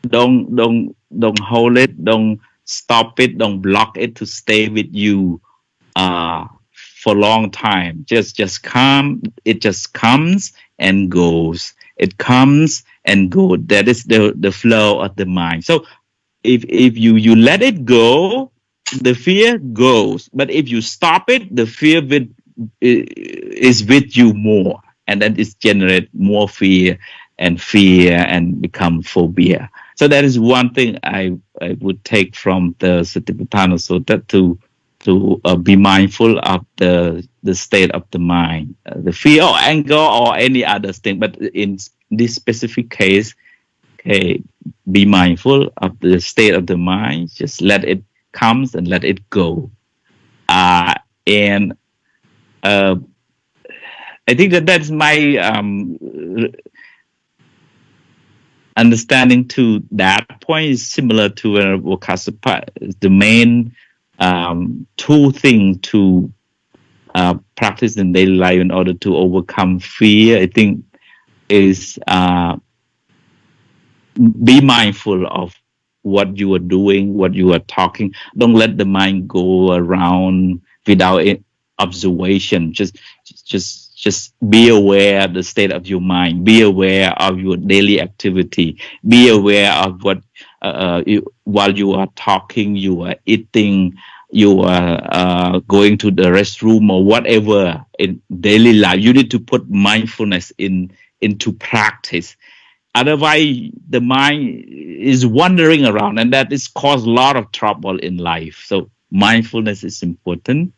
Don't hold it. Don't stop it. Don't block it to stay with you for a long time. Just come. It just comes and goes. It comes and goes. That is the flow of the mind. So if you let it go, the fear goes. But if you stop it, the fear is with you more, and then it generates more fear and become phobia. So that is one thing I would take from the Satipatthana Sutta, to be mindful of the state of the mind, the fear or anger or any other thing. But in this specific case, okay, be mindful of the state of the mind. Just let it come and let it go. And I think that's my understanding to that point. Is similar to Venerable Kassapa. The main two things to practice in daily life in order to overcome fear, I think, is be mindful of what you are doing, what you are talking. Don't let the mind go around without observation. Just be aware of the state of your mind. Be aware of your daily activity. Be aware of what while you are talking, you are eating, you are going to the restroom or whatever in daily life. You need to put mindfulness into practice. Otherwise, the mind is wandering around, and that is cause a lot of trouble in life. So mindfulness is important.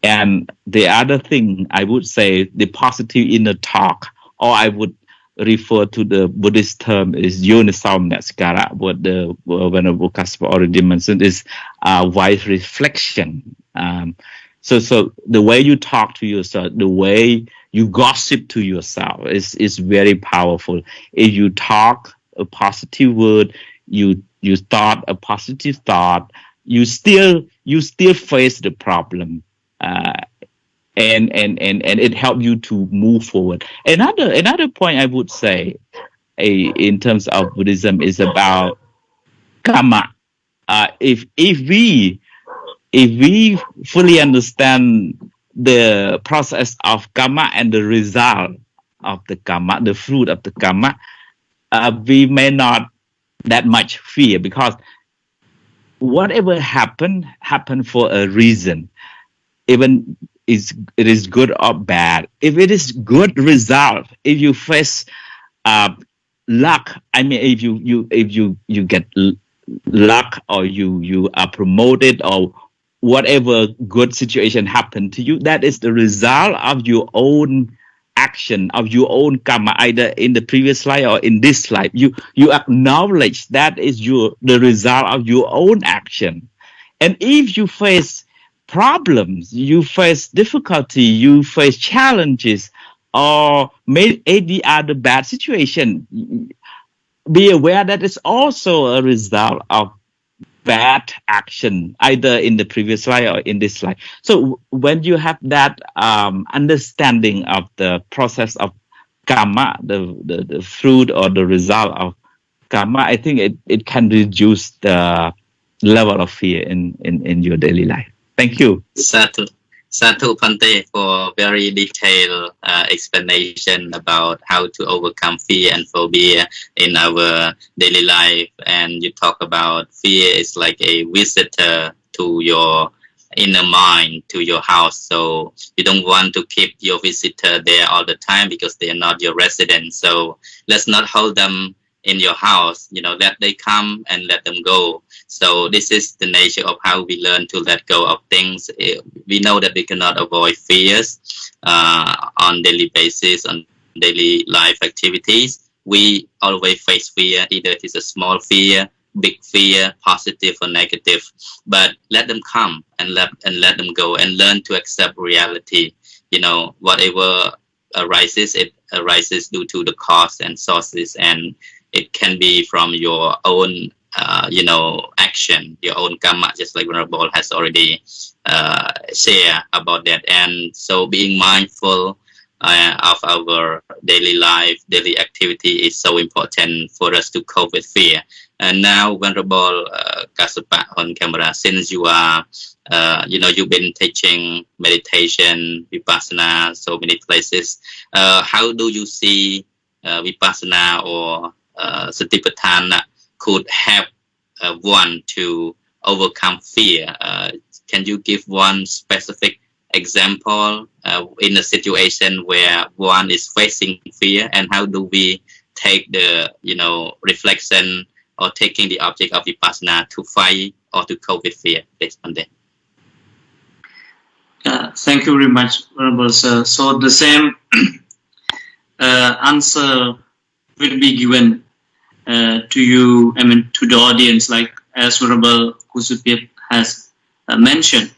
And the other thing I would say, the positive inner talk, or I would refer to the Buddhist term is Yonisau-manasikara, what the Venerable Kassapa already mentioned, is wise reflection. So the way you talk to yourself, the way you gossip to yourself is very powerful. If you talk a positive word, you thought a positive thought, you still face the problem. And it helps you to move forward. Another point I would say, in terms of Buddhism, is about karma. If we fully understand the process of karma and the result of the karma, the fruit of the karma, we may not that much fear, because whatever happened for a reason. Even it is good or bad. If it is good result, if you face luck, I mean, if you get luck, or you are promoted, or whatever good situation happened to you, that is the result of your own action, of your own karma, either in the previous life or in this life. You acknowledge that is the result of your own action. And if you face problems, you face difficulty, you face challenges, or any other bad situation, be aware that it's also a result of bad action, either in the previous life or in this life. So when you have that understanding of the process of karma, the fruit or the result of karma, I think it can reduce the level of fear in your daily life. Thank you. Sadhu Bhante, for very detailed explanation about how to overcome fear and phobia in our daily life. And you talk about fear is like a visitor to your inner mind, to your house. So you don't want to keep your visitor there all the time, because they are not your residents. So let's not hold them in your house, that they come and let them go. So this is the nature of how we learn to let go of things. We know that we cannot avoid fears on daily basis, on daily life activities. We always face fear, either it is a small fear, big fear, positive or negative, but let them come and let them go, and learn to accept reality. Whatever arises, it arises due to the cause and sources, and it can be from your own action, your own karma, just like Venerable has already shared about that. And so being mindful of our daily life, daily activity is so important for us to cope with fear. And now, Venerable Kassapa on Khemara, since you are, you've been teaching meditation, Vipassana, so many places. How do you see Vipassana or Satipatthana could help one to overcome fear? Can you give one specific example in a situation where one is facing fear, and how do we take the reflection or taking the object of Vipassana to fight or to cope with fear based on that? Thank you very much, Venerable Sir. So the same answer will be given to you, to the audience, like as Venerable Sopheap has mentioned.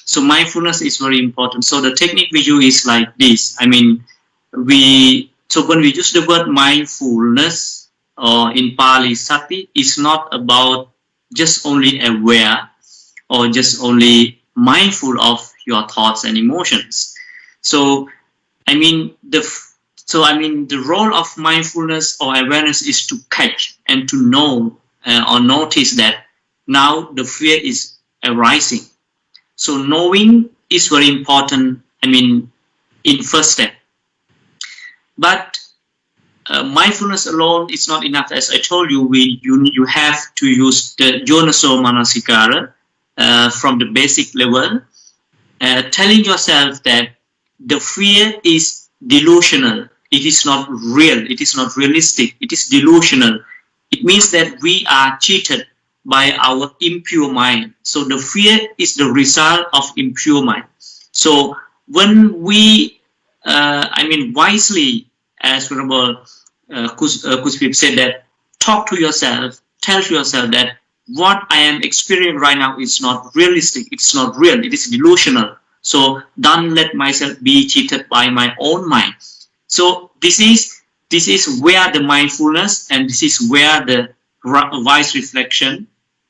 So mindfulness is very important. So the technique we use is like this. When we use the word mindfulness, or in Pali, sati, is not about just only aware or just only mindful of your thoughts and emotions. So the role of mindfulness or awareness is to catch and to know or notice that now the fear is arising. So knowing is very important, in first step. But mindfulness alone is not enough. As I told you, you have to use the Yonaso Manasikara from the basic level, telling yourself that the fear is delusional. It is not real. It is not realistic. It is delusional. It means that we are cheated by our impure mind. So the fear is the result of impure mind. So when we, wisely, as Venerable Sopheap said, that talk to yourself, tell yourself that what I am experiencing right now is not realistic, it's not real, it is delusional. So don't let myself be cheated by my own mind. So this is where the mindfulness and this is where the wise reflection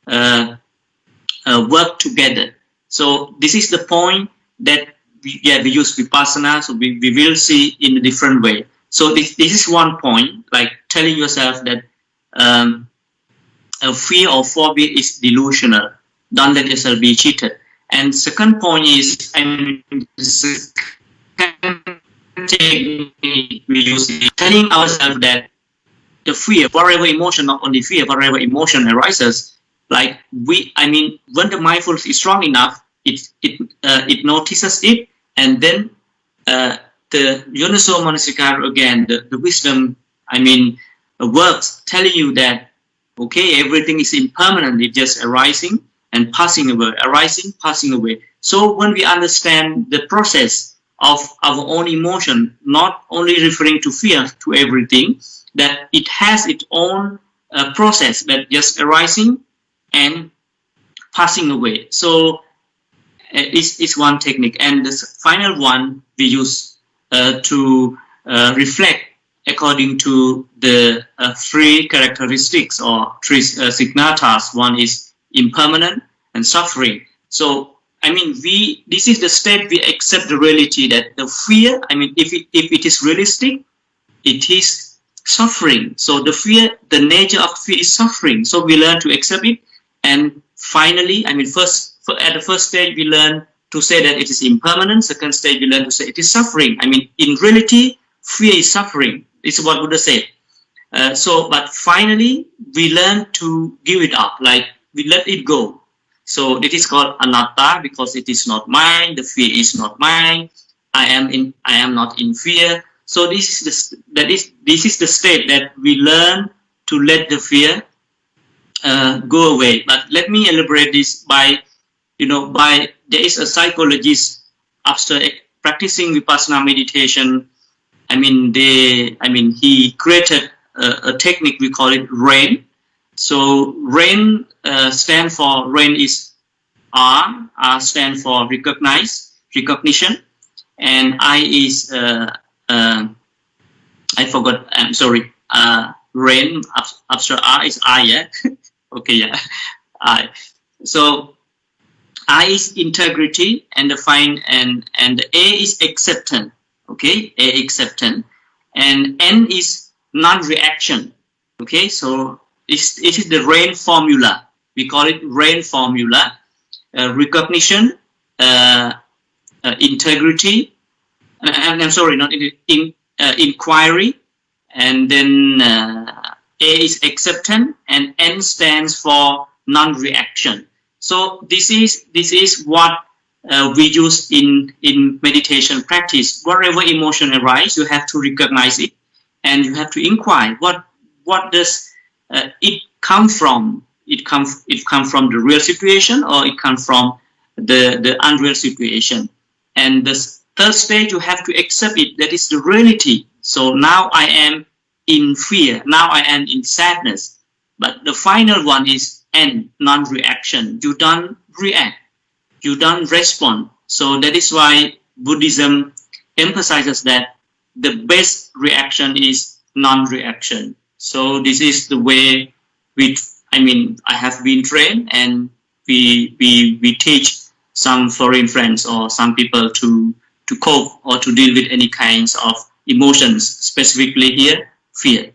work together. So this is the point that we use Vipassana, so we will see in a different way. So this is one point, like telling yourself that fear or phobia is delusional. Don't let yourself be cheated. And second point is, we use telling ourselves that the fear, whatever emotion, not only fear, whatever emotion arises, like when the mindfulness is strong enough, it notices it, and then the Yonaso Manasikara again, the wisdom, works, telling you that okay, everything is impermanent, it's just arising and passing away, arising, passing away. So when we understand the process of our own emotion, not only referring to fear, to everything, that it has its own process, that just arising and passing away. So it's one technique. And the final one we use to reflect according to the three characteristics or three signatas. One is impermanent and suffering. So this is the state we accept the reality that the fear, if it is realistic, it is suffering. So the fear, the nature of fear is suffering. So we learn to accept it. And finally, at the first stage, we learn to say that it is impermanent. Second stage, we learn to say it is suffering. In reality, fear is suffering. It's what Buddha said. But finally, we learn to give it up, like we let it go. So it is called anatta because it is not mine. The fear is not mine. I am not in fear. So this is the state that we learn to let the fear go away. But let me elaborate this by there is a psychologist after practicing Vipassana meditation. He created a technique, we call it RAIN. So RAIN stands for, RAIN is R stands for recognition, and I is I forgot. I'm sorry. RAIN after R is I. Yeah. Okay. Yeah. I. So I is integrity, and the A is acceptance. Okay, A acceptance, and N is non-reaction. Okay, so it is the RAIN formula. We call it RAIN formula. Recognition, integrity. I'm sorry, not inquiry, and then A is acceptance, and N stands for non-reaction. So this is what we use in meditation practice. Whatever emotion arises, you have to recognize it, and you have to inquire what does it come from. It come from the real situation, or it comes from the unreal situation. And the third stage, you have to accept it. That is the reality. So now I am in fear. Now I am in sadness. But the final one is N, non-reaction. You don't react. You don't respond. So that is why Buddhism emphasizes that the best reaction is non-reaction. So this is the way I have been trained, and we teach some foreign friends or some people to cope or to deal with any kinds of emotions, specifically here, fear.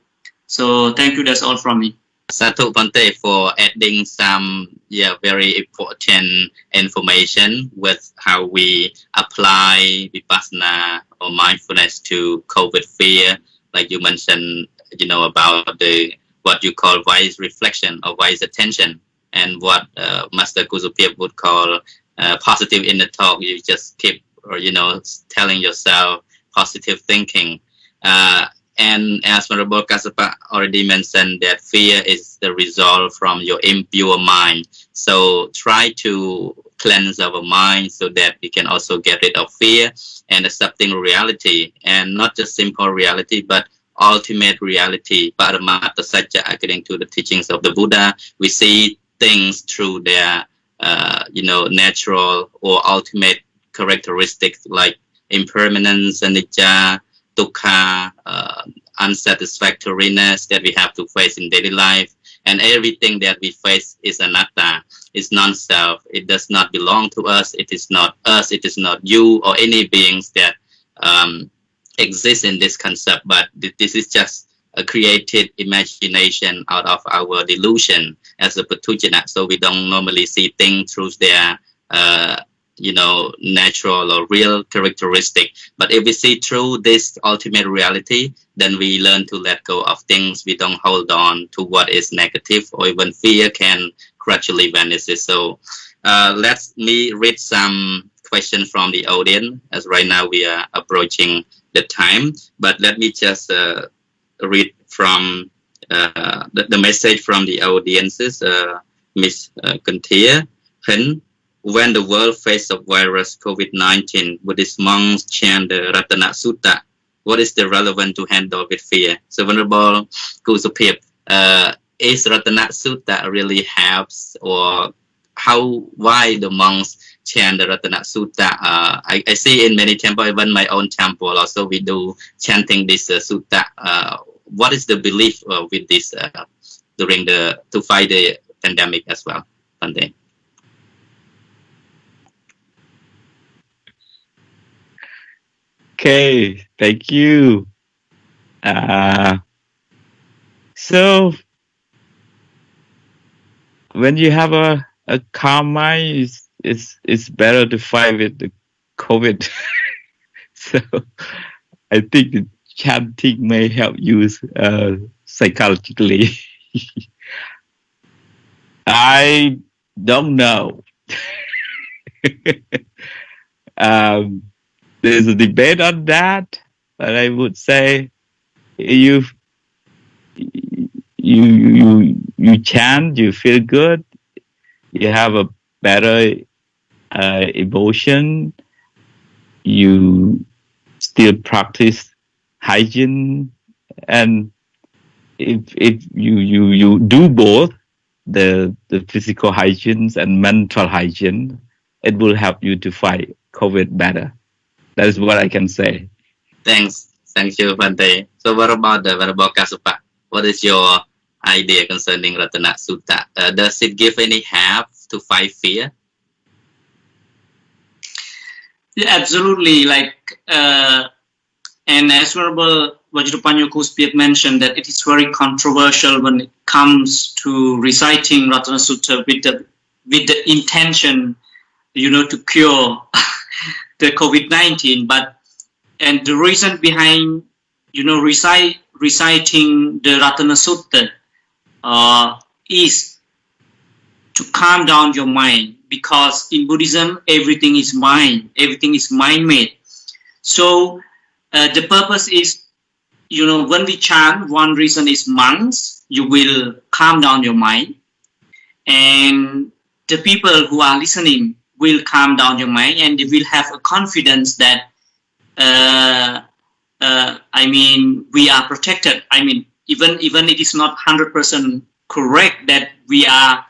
So thank you. That's all from me. Sadhu Bhante for adding some very important information with how we apply Vipassana or mindfulness to cope with fear. Like you mentioned, about what you call wise reflection or wise attention, and what Master Sopheap would call positive inner talk. You just keep, telling yourself positive thinking. And as Venerable Kassapa already mentioned, that fear is the result from your impure mind. So try to cleanse our mind so that we can also get rid of fear and accepting reality, and not just simple reality, but ultimate reality, Paramatta Satya, according to the teachings of the Buddha. We see things through their, natural or ultimate characteristics like impermanence, anicca, dukkha, unsatisfactoriness that we have to face in daily life. And everything that we face is anatta, is non-self. It does not belong to us. It is not us. It is not you or any beings that exist in this concept, but this is just a created imagination out of our delusion as a patujana. So we don't normally see things through their natural or real characteristic. But if we see through this ultimate reality, then we learn to let go of things. We don't hold on to what is negative, or even fear can gradually vanish. So let me read some questions from the audience, as right now we are approaching the time. But let me just read from the message from the audiences. Miss Kuntia, when the world faced of virus COVID-19, Buddhist monks chant the Ratana Sutta. What is the relevant to handle with fear? So Venerable Sopheap, is Ratana Sutta really helps, or why the monks chant the Ratana Sutta? I see in many temples, even my own temple, also we do chanting this sutta. What is the belief with this during to fight the pandemic as well, Bhante? Okay, thank you. So when you have a calm mind, it's better to fight with the COVID. So I think the chanting may help you psychologically. I don't know. There's a debate on that, but I would say you you chant, you feel good, you have a better emotion, you still practice hygiene, and if you do both, the physical hygiene and mental hygiene, it will help you to fight COVID better. That is what I can say. Thanks. Thank you, Bhante. So what about the Venerable Kassapa? What is your idea concerning Ratana Sutta? Does it give any help to fight fear? Yeah, absolutely. And as Venerable Vajirappanno Sopheap mentioned, that it is very controversial when it comes to reciting Ratana Sutta with the intention, to cure the COVID-19. And the reason behind, reciting the Ratana Sutta is to calm down your mind, because in Buddhism, everything is mind, everything is mind-made. So the purpose is, when we chant, one reason is monks, you will calm down your mind, and the people who are listening will calm down your mind, and they will have a confidence that we are protected. Even it is not 100% correct that we are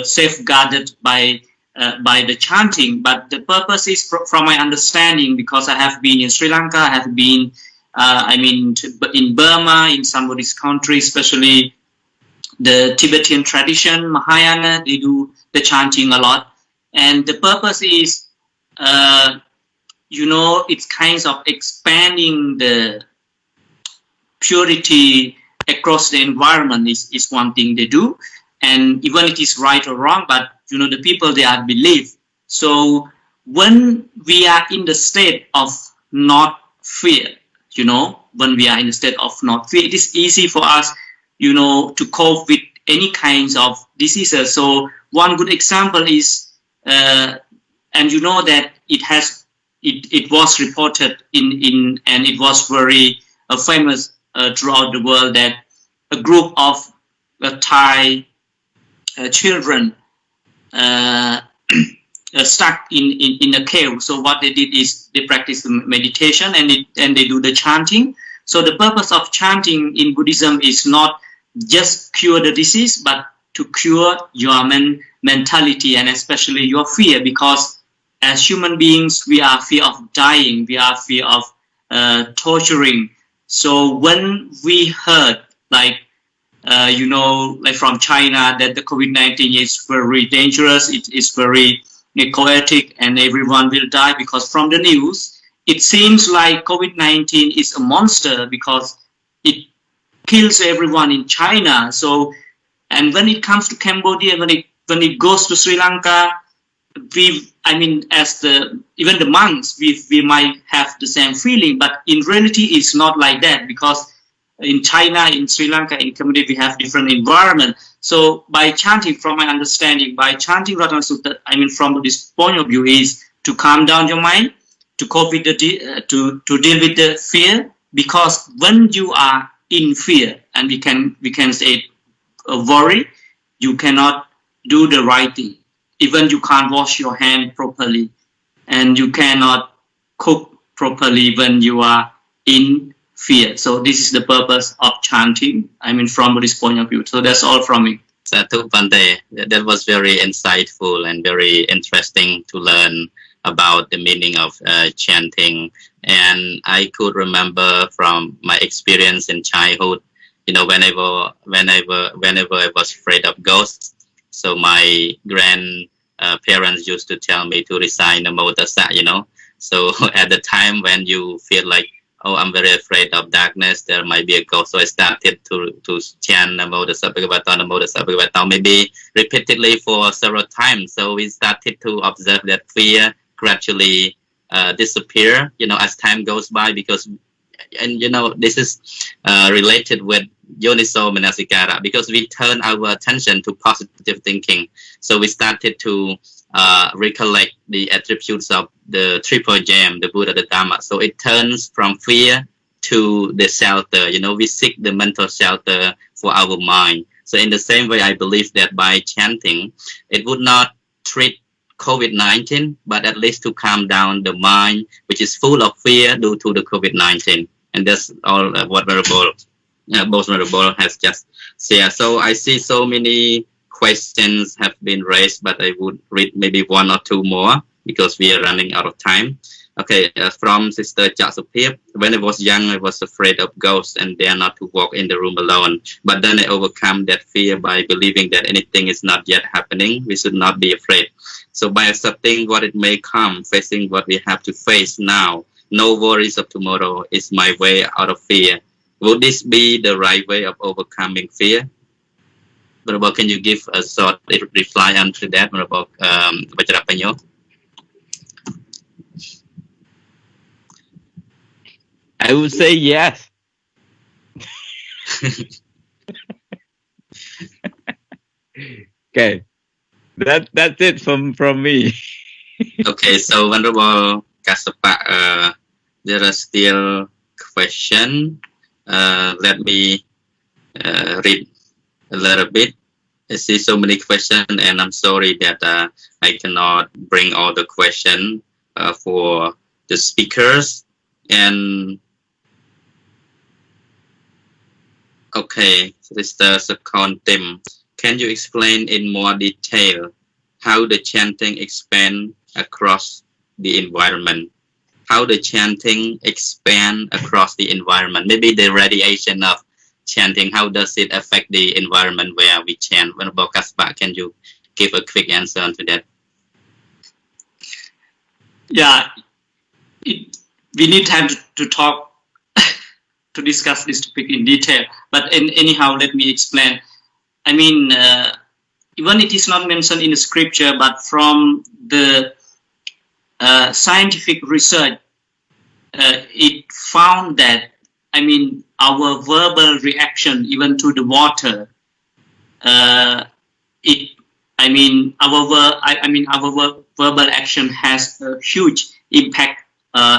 safeguarded by the chanting, but the purpose is, from my understanding, because I have been in Sri Lanka, I have been in Burma, in some of these countries, especially the Tibetan tradition, Mahayana, they do the chanting a lot, and the purpose is, it's kinds of expanding the purity across the environment is one thing they do, and even it is right or wrong, but the people, they are believe. So when we are in the state of not fear, when we are in the state of not fear, it is easy for us, to cope with any kinds of diseases. So one good example is, and that it was reported in and it was very famous throughout the world, that a group of Thai children stuck in a cave. So what they did is they practiced meditation and they do the chanting. So the purpose of chanting in Buddhism is not just cure the disease, but to cure your mentality and especially your fear, because as human beings, we are fear of dying, we are fear of torturing. So when we heard, like from China, that the COVID-19 is very dangerous, it is very chaotic, and everyone will die, because from the news, it seems like COVID-19 is a monster because it kills everyone in China. So, and when it comes to Cambodia, when it goes to Sri Lanka, even the monks, we might have the same feeling, but in reality, it's not like that, because in China, in Sri Lanka, in Cambodia, we have different environment. So by chanting, from my understanding, by chanting Ratana Sutta, from this point of view, is to calm down your mind, to cope with to deal with the fear, because when you are in fear, and we can say worry, you cannot do the right thing. Even you can't wash your hand properly, and you cannot cook properly when you are in fear. So this is the purpose of chanting, from this point of view. So that's all from me. Sadhu Bhante, that was very insightful and very interesting to learn about the meaning of chanting. And I could remember from my experience in childhood, whenever I was afraid of ghosts, so my grandparents used to tell me to recite Namo Tassa, So at the time when you feel like, oh, I'm very afraid of darkness, there might be a ghost. So I started to chant Namo Tassa Bhagavato, Namo Tassa Bhagavato, maybe repeatedly for several times. So we started to observe that fear gradually disappear, as time goes by, because, and this is related with Yoniso Manasikara, because we turn our attention to positive thinking. So we started to recollect the attributes of the triple gem, the Buddha, the Dhamma. So it turns from fear to the shelter. We seek the mental shelter for our mind. So in the same way, I believe that by chanting, it would not treat COVID-19, but at least to calm down the mind, which is full of fear due to the COVID-19. And that's all what both Venerable has just said. So I see so many questions have been raised, but I would read maybe one or two more because we are running out of time. Okay, from Sister Sopheap. When I was young, I was afraid of ghosts and dare not to walk in the room alone. But then I overcome that fear by believing that anything is not yet happening. We should not be afraid. So by accepting what it may come, facing what we have to face now, no worries of tomorrow is my way out of fear. Would this be the right way of overcoming fear? Venerable, can you give a short reply onto that, Venerable Vajirappanno? I would say yes. Okay, that's it from me. Okay, so Venerable Kassapa, there are still questions. Let me read a little bit. I see so many questions, and I'm sorry that I cannot bring all the questions for the speakers. And okay, Sister Sakontim, can you explain in more detail how the chanting expand across the environment? How the chanting expand across the environment? Maybe the radiation of chanting, how does it affect the environment where we chant? Venerable Kassapa, can you give a quick answer on to that? Yeah, we need time to talk, to discuss this topic in detail. But anyhow, let me explain. I mean, even it is not mentioned in the scripture, but from the scientific research, it found that, I mean, our verbal reaction even to the water, our verbal action has a huge impact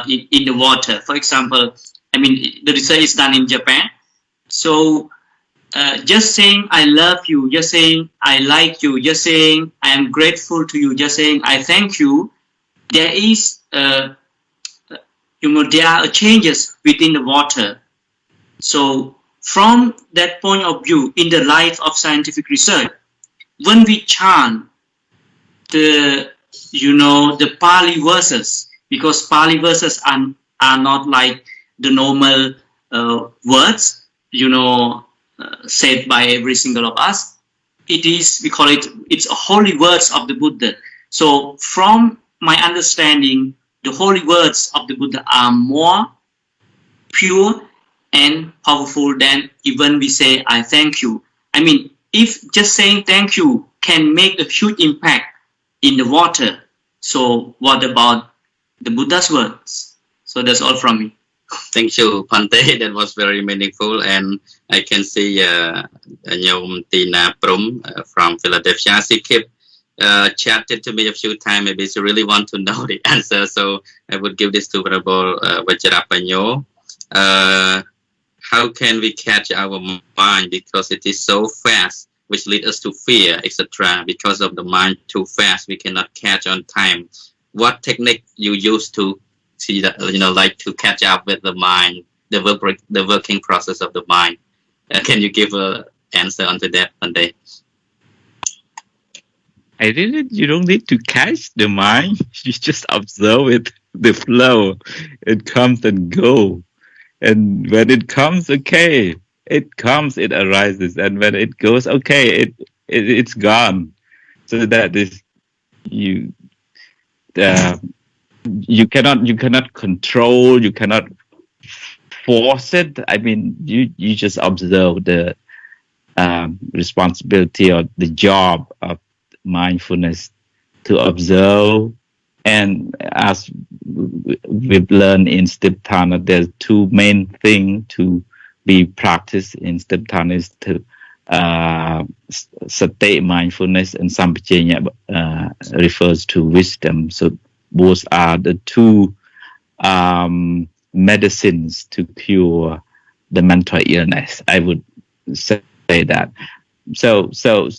in the water. For example, I mean, the research is done in Japan. So just saying I love you, just saying I like you, just saying I am grateful to you, just saying I thank you, there is there are changes within the water. So from that point of view, in the light of scientific research, when we chant the Pali verses, because Pali verses are not like the normal words, said by every single of us. It is, we call it, it's holy words of the Buddha. So from my understanding, the holy words of the Buddha are more pure and powerful than even we say, I thank you. I mean, if just saying thank you can make a huge impact in the water, so what about the Buddha's words? So that's all from me. Thank you, Pante. That was very meaningful. And I can see Nyom Tina Prum from Philadelphia. She kept chatted to me a few times. Maybe she really want to know the answer. So I would give this to Venerable Vajirappanno. How can we catch our mind because it is so fast, which leads us to fear, etc. Because of the mind too fast, we cannot catch on time. What technique you use to see that, like to catch up with the mind, the working process of the mind? Can you give an answer onto that, Pante? I didn't. You don't need to catch the mind. You just observe it, the flow. It comes and goes. And when it comes, okay, it comes, it arises. And when it goes, okay, it's gone. So that is, you cannot control, you cannot force it. I mean, you just observe the responsibility or the job of mindfulness to observe. And as we've learned in Stipthana, there's two main things to be practiced in Stipthana is to state mindfulness, and Sampajanya refers to wisdom. So both are the two medicines to cure the mental illness. I would say say that. So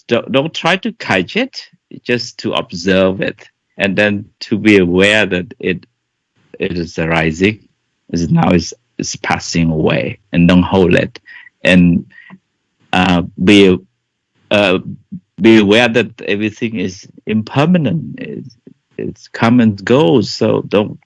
don't try to catch it, just to observe it, and then to be aware that it is arising, is now is passing away, and don't hold it, and be aware that everything is impermanent. It's come and goes. So don't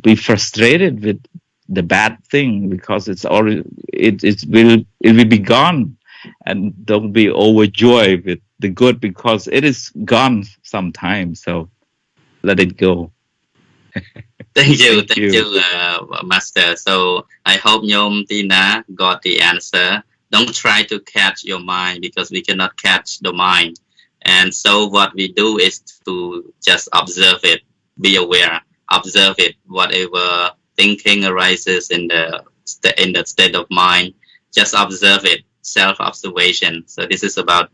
be frustrated with the bad thing, because it's already it will be gone, and don't be overjoyed with the good, because it is gone sometime. So let it go. Thank you, Master. So I hope Nyom Tina got the answer. Don't try to catch your mind, because we cannot catch the mind. And so what we do is to just observe it, be aware, observe it. Whatever thinking arises in the state of mind, just observe it, self-observation. So this is about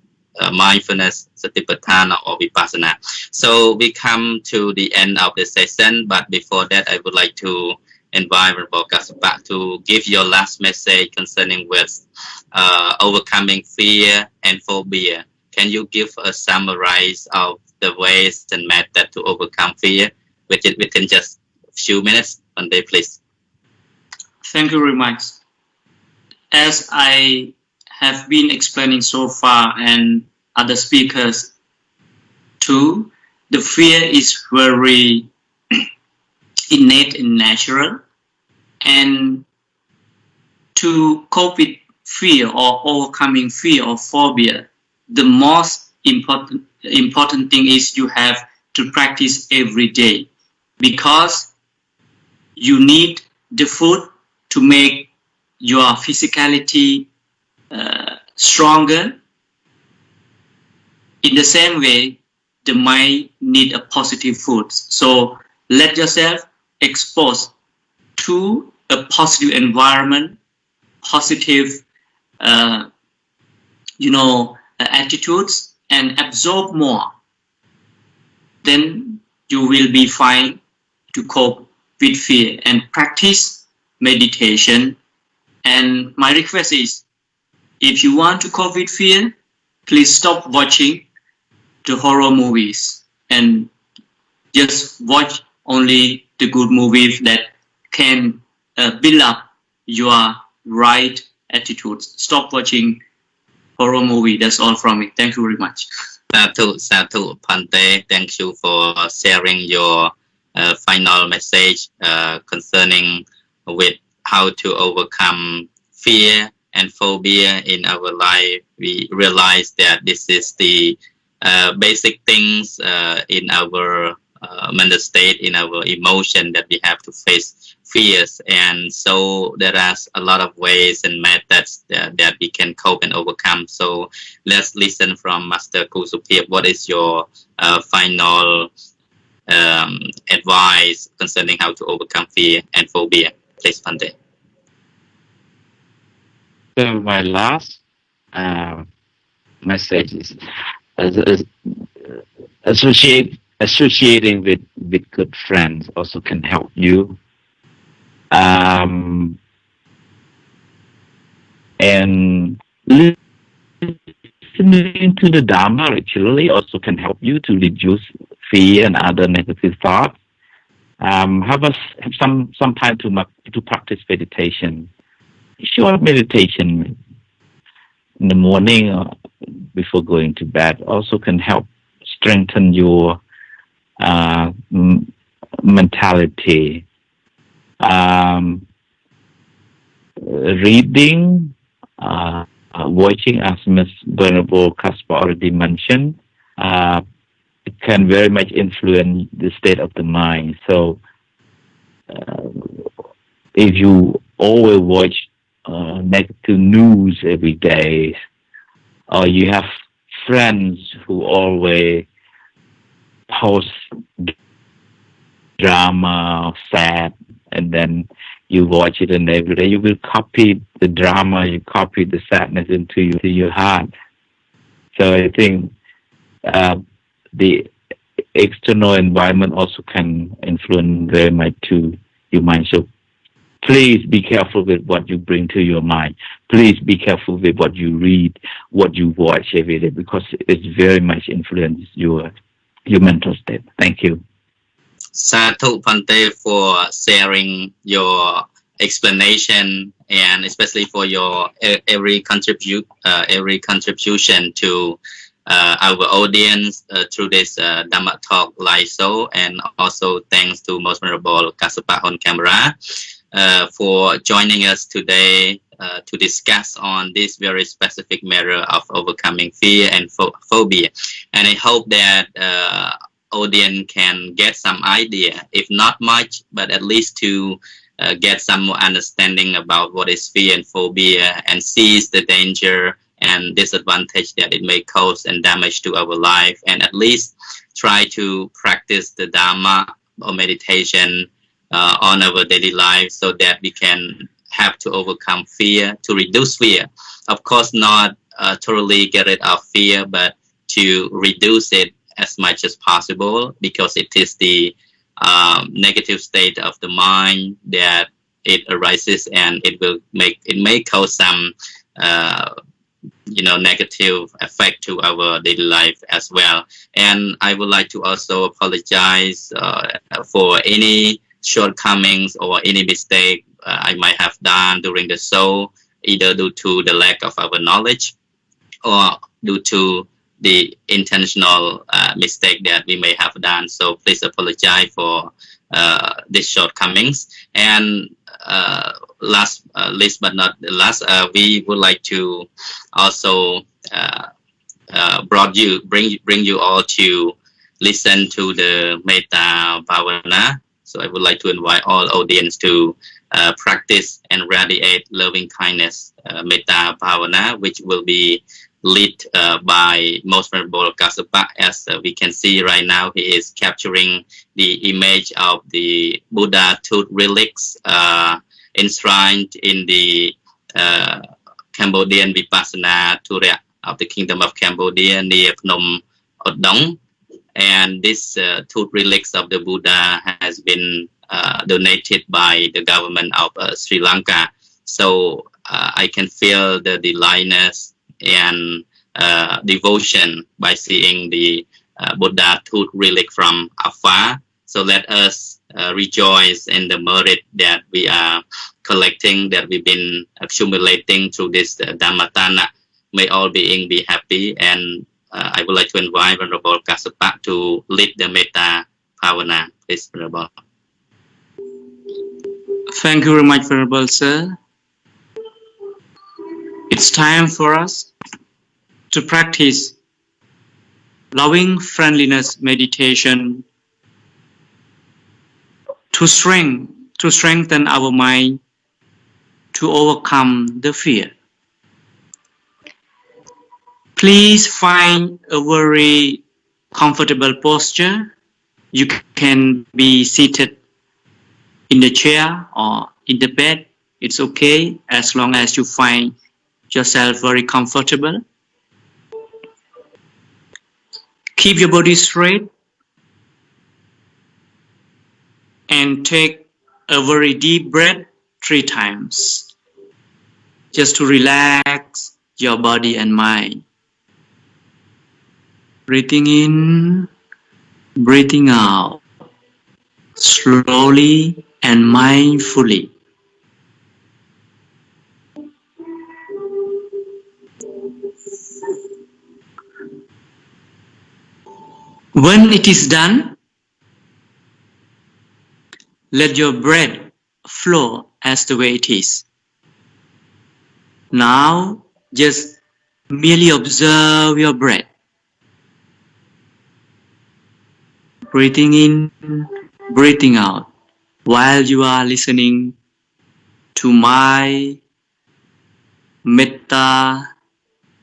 mindfulness, satipatthana, or vipassana. So we come to the end of the session, but before that, I would like to invite Venerable Kassapa to give your last message concerning with overcoming fear and phobia. Can you give a summary of the ways and method to overcome fear within just a few minutes? One day, please. Thank you very much. As I have been explaining so far, and other speakers too, the fear is very innate and natural. And to cope with fear or overcoming fear or phobia, the most important thing is you have to practice every day, because you need the food to make your physicality stronger. In the same way, the mind need a positive food. So let yourself expose to a positive environment, positive, attitudes, and absorb more. Then you will be fine to cope with fear, and practice meditation. And my request is, if you want to cope with fear, please stop watching the horror movies and just watch only the good movies that can build up your right attitudes. Stop watching horror movie. That's all from me. Thank you very much. Sadhu, Pante. Thank you for sharing your final message concerning with how to overcome fear and phobia in our life. We realize that this is the basic things in our mental state, in our emotion, that we have to face fears. And so there are a lot of ways and methods that we can cope and overcome. So let's listen from Master Sopheap. What is your final advice concerning how to overcome fear and phobia? Please, Pante. So my last message is associating with good friends also can help you. And listening to the Dhamma regularly also can help you to reduce fear and other negative thoughts. Have some time to practice meditation. Short meditation in the morning or before going to bed also can help strengthen your mentality. Reading, watching, as Ms. Venerable Kassapa already mentioned, it can very much influence the state of the mind. So if you always watch negative news every day, or you have friends who always post drama, sad, and then you watch it, and every day you will copy the drama, you copy the sadness into your heart. So I think the external environment also can influence very much to your mind. So please be careful with what you bring to your mind. please be careful with what you read, what you watch every day, because it's very much influences your mental state. Thank you. Sadhu Pante for sharing your explanation and especially for your every contribution to our audience through this Dhamma talk live show, and also thanks to Most Venerable Kassapa on camera for joining us today to discuss on this very specific matter of overcoming fear and phobia. And I hope that audience can get some idea, if not much, but at least to get some more understanding about what is fear and phobia, and sees the danger and disadvantage that it may cause and damage to our life, and at least try to practice the Dhamma or meditation on our daily life, so that we can have to overcome fear, to reduce fear. Of course, not totally get rid of fear, but to reduce it as much as possible, because it is the negative state of the mind that it arises, and it may cause some negative effect to our daily life as well. And I would like to also apologize for any shortcomings or any mistake I might have done during the show, either due to the lack of our knowledge or due to the intentional mistake that we may have done. So please apologize for these shortcomings. And last but not last, we would like to also bring you all to listen to the Metta Bhavana. So I would like to invite all audience to practice and radiate loving kindness Metta Bhavana, which will be led by Most Venerable Kassapa. As we can see right now, he is capturing the image of the Buddha tooth relics enshrined in the Cambodian Vipassana Turya of the Kingdom of Cambodia near Phnom Odong. And this tooth relics of the Buddha has been donated by the government of Sri Lanka. So I can feel the delightness and devotion by seeing the Buddha tooth relic from afar. So let us rejoice in the merit that we are collecting, that we've been accumulating through this Dhammatana. May all beings be happy. And I would like to invite Venerable Kassapa to lead the Metta Bhavana. Please, Venerable. Thank you very much, Venerable Sir. It's time for us to practice loving friendliness meditation to strengthen our mind to overcome the fear. Please find a very comfortable posture. You can be seated in the chair or in the bed. It's okay as long as you find yourself very comfortable. Keep your body straight and take a very deep breath 3 times just to relax your body and mind. Breathing in, breathing out, slowly and mindfully. When it is done, let your breath flow as the way it is. Now, just merely observe your breath. Breathing in, breathing out, while you are listening to my Metta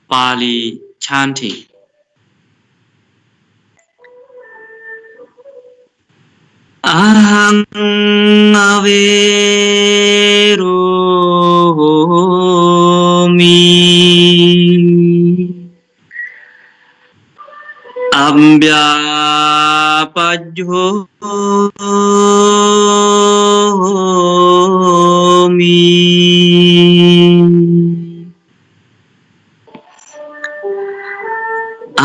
Pali chanting. Ahang averomi Ambyapajomi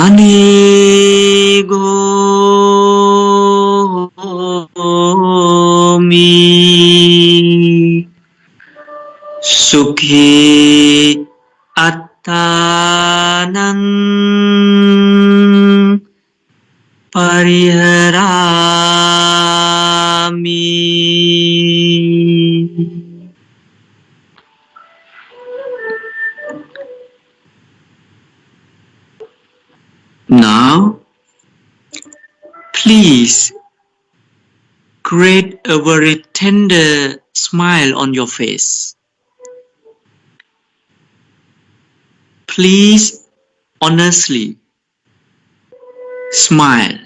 Anigomi Sukhi Attanang Pariharami. Now, please create a very tender smile on your face. Please honestly smile.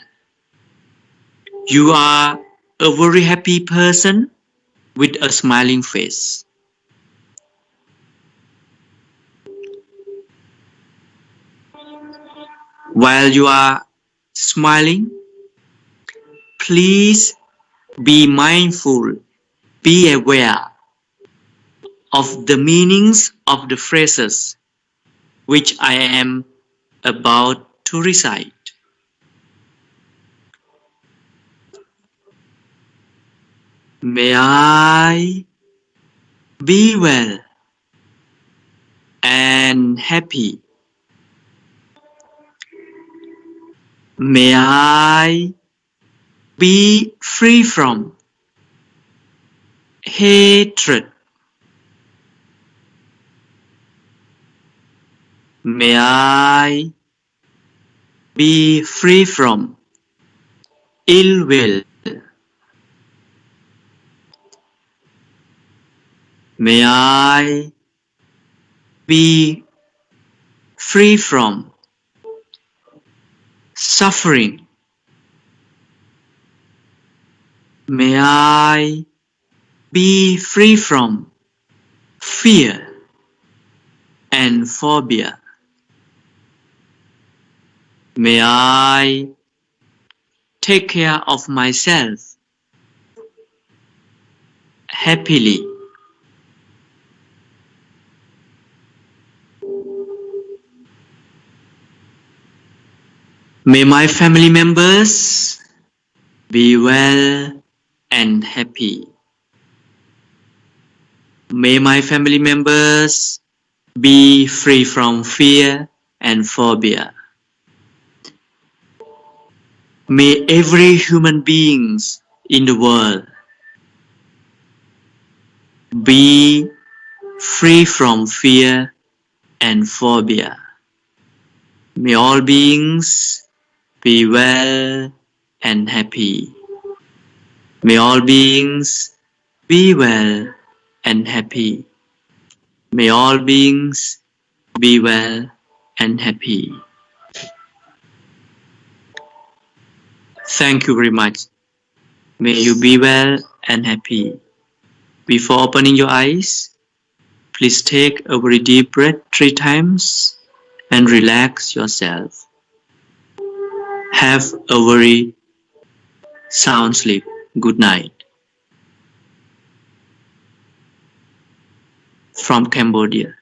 You are a very happy person with a smiling face. While you are smiling, please be mindful, be aware of the meanings of the phrases which I am about to recite. May I be well and happy. May I be free from hatred. May I be free from ill will. May I be free from suffering. May I be free from fear and phobia. May I take care of myself happily. May my family members be well and happy. May my family members be free from fear and phobia. May every human being in the world be free from fear and phobia. May all beings be well and happy. May all beings be well and happy. May all beings be well and happy. Thank you very much. May you be well and happy. Before opening your eyes, please take a very deep breath 3 times and relax yourself. Have a very sound sleep. Good night. From Cambodia.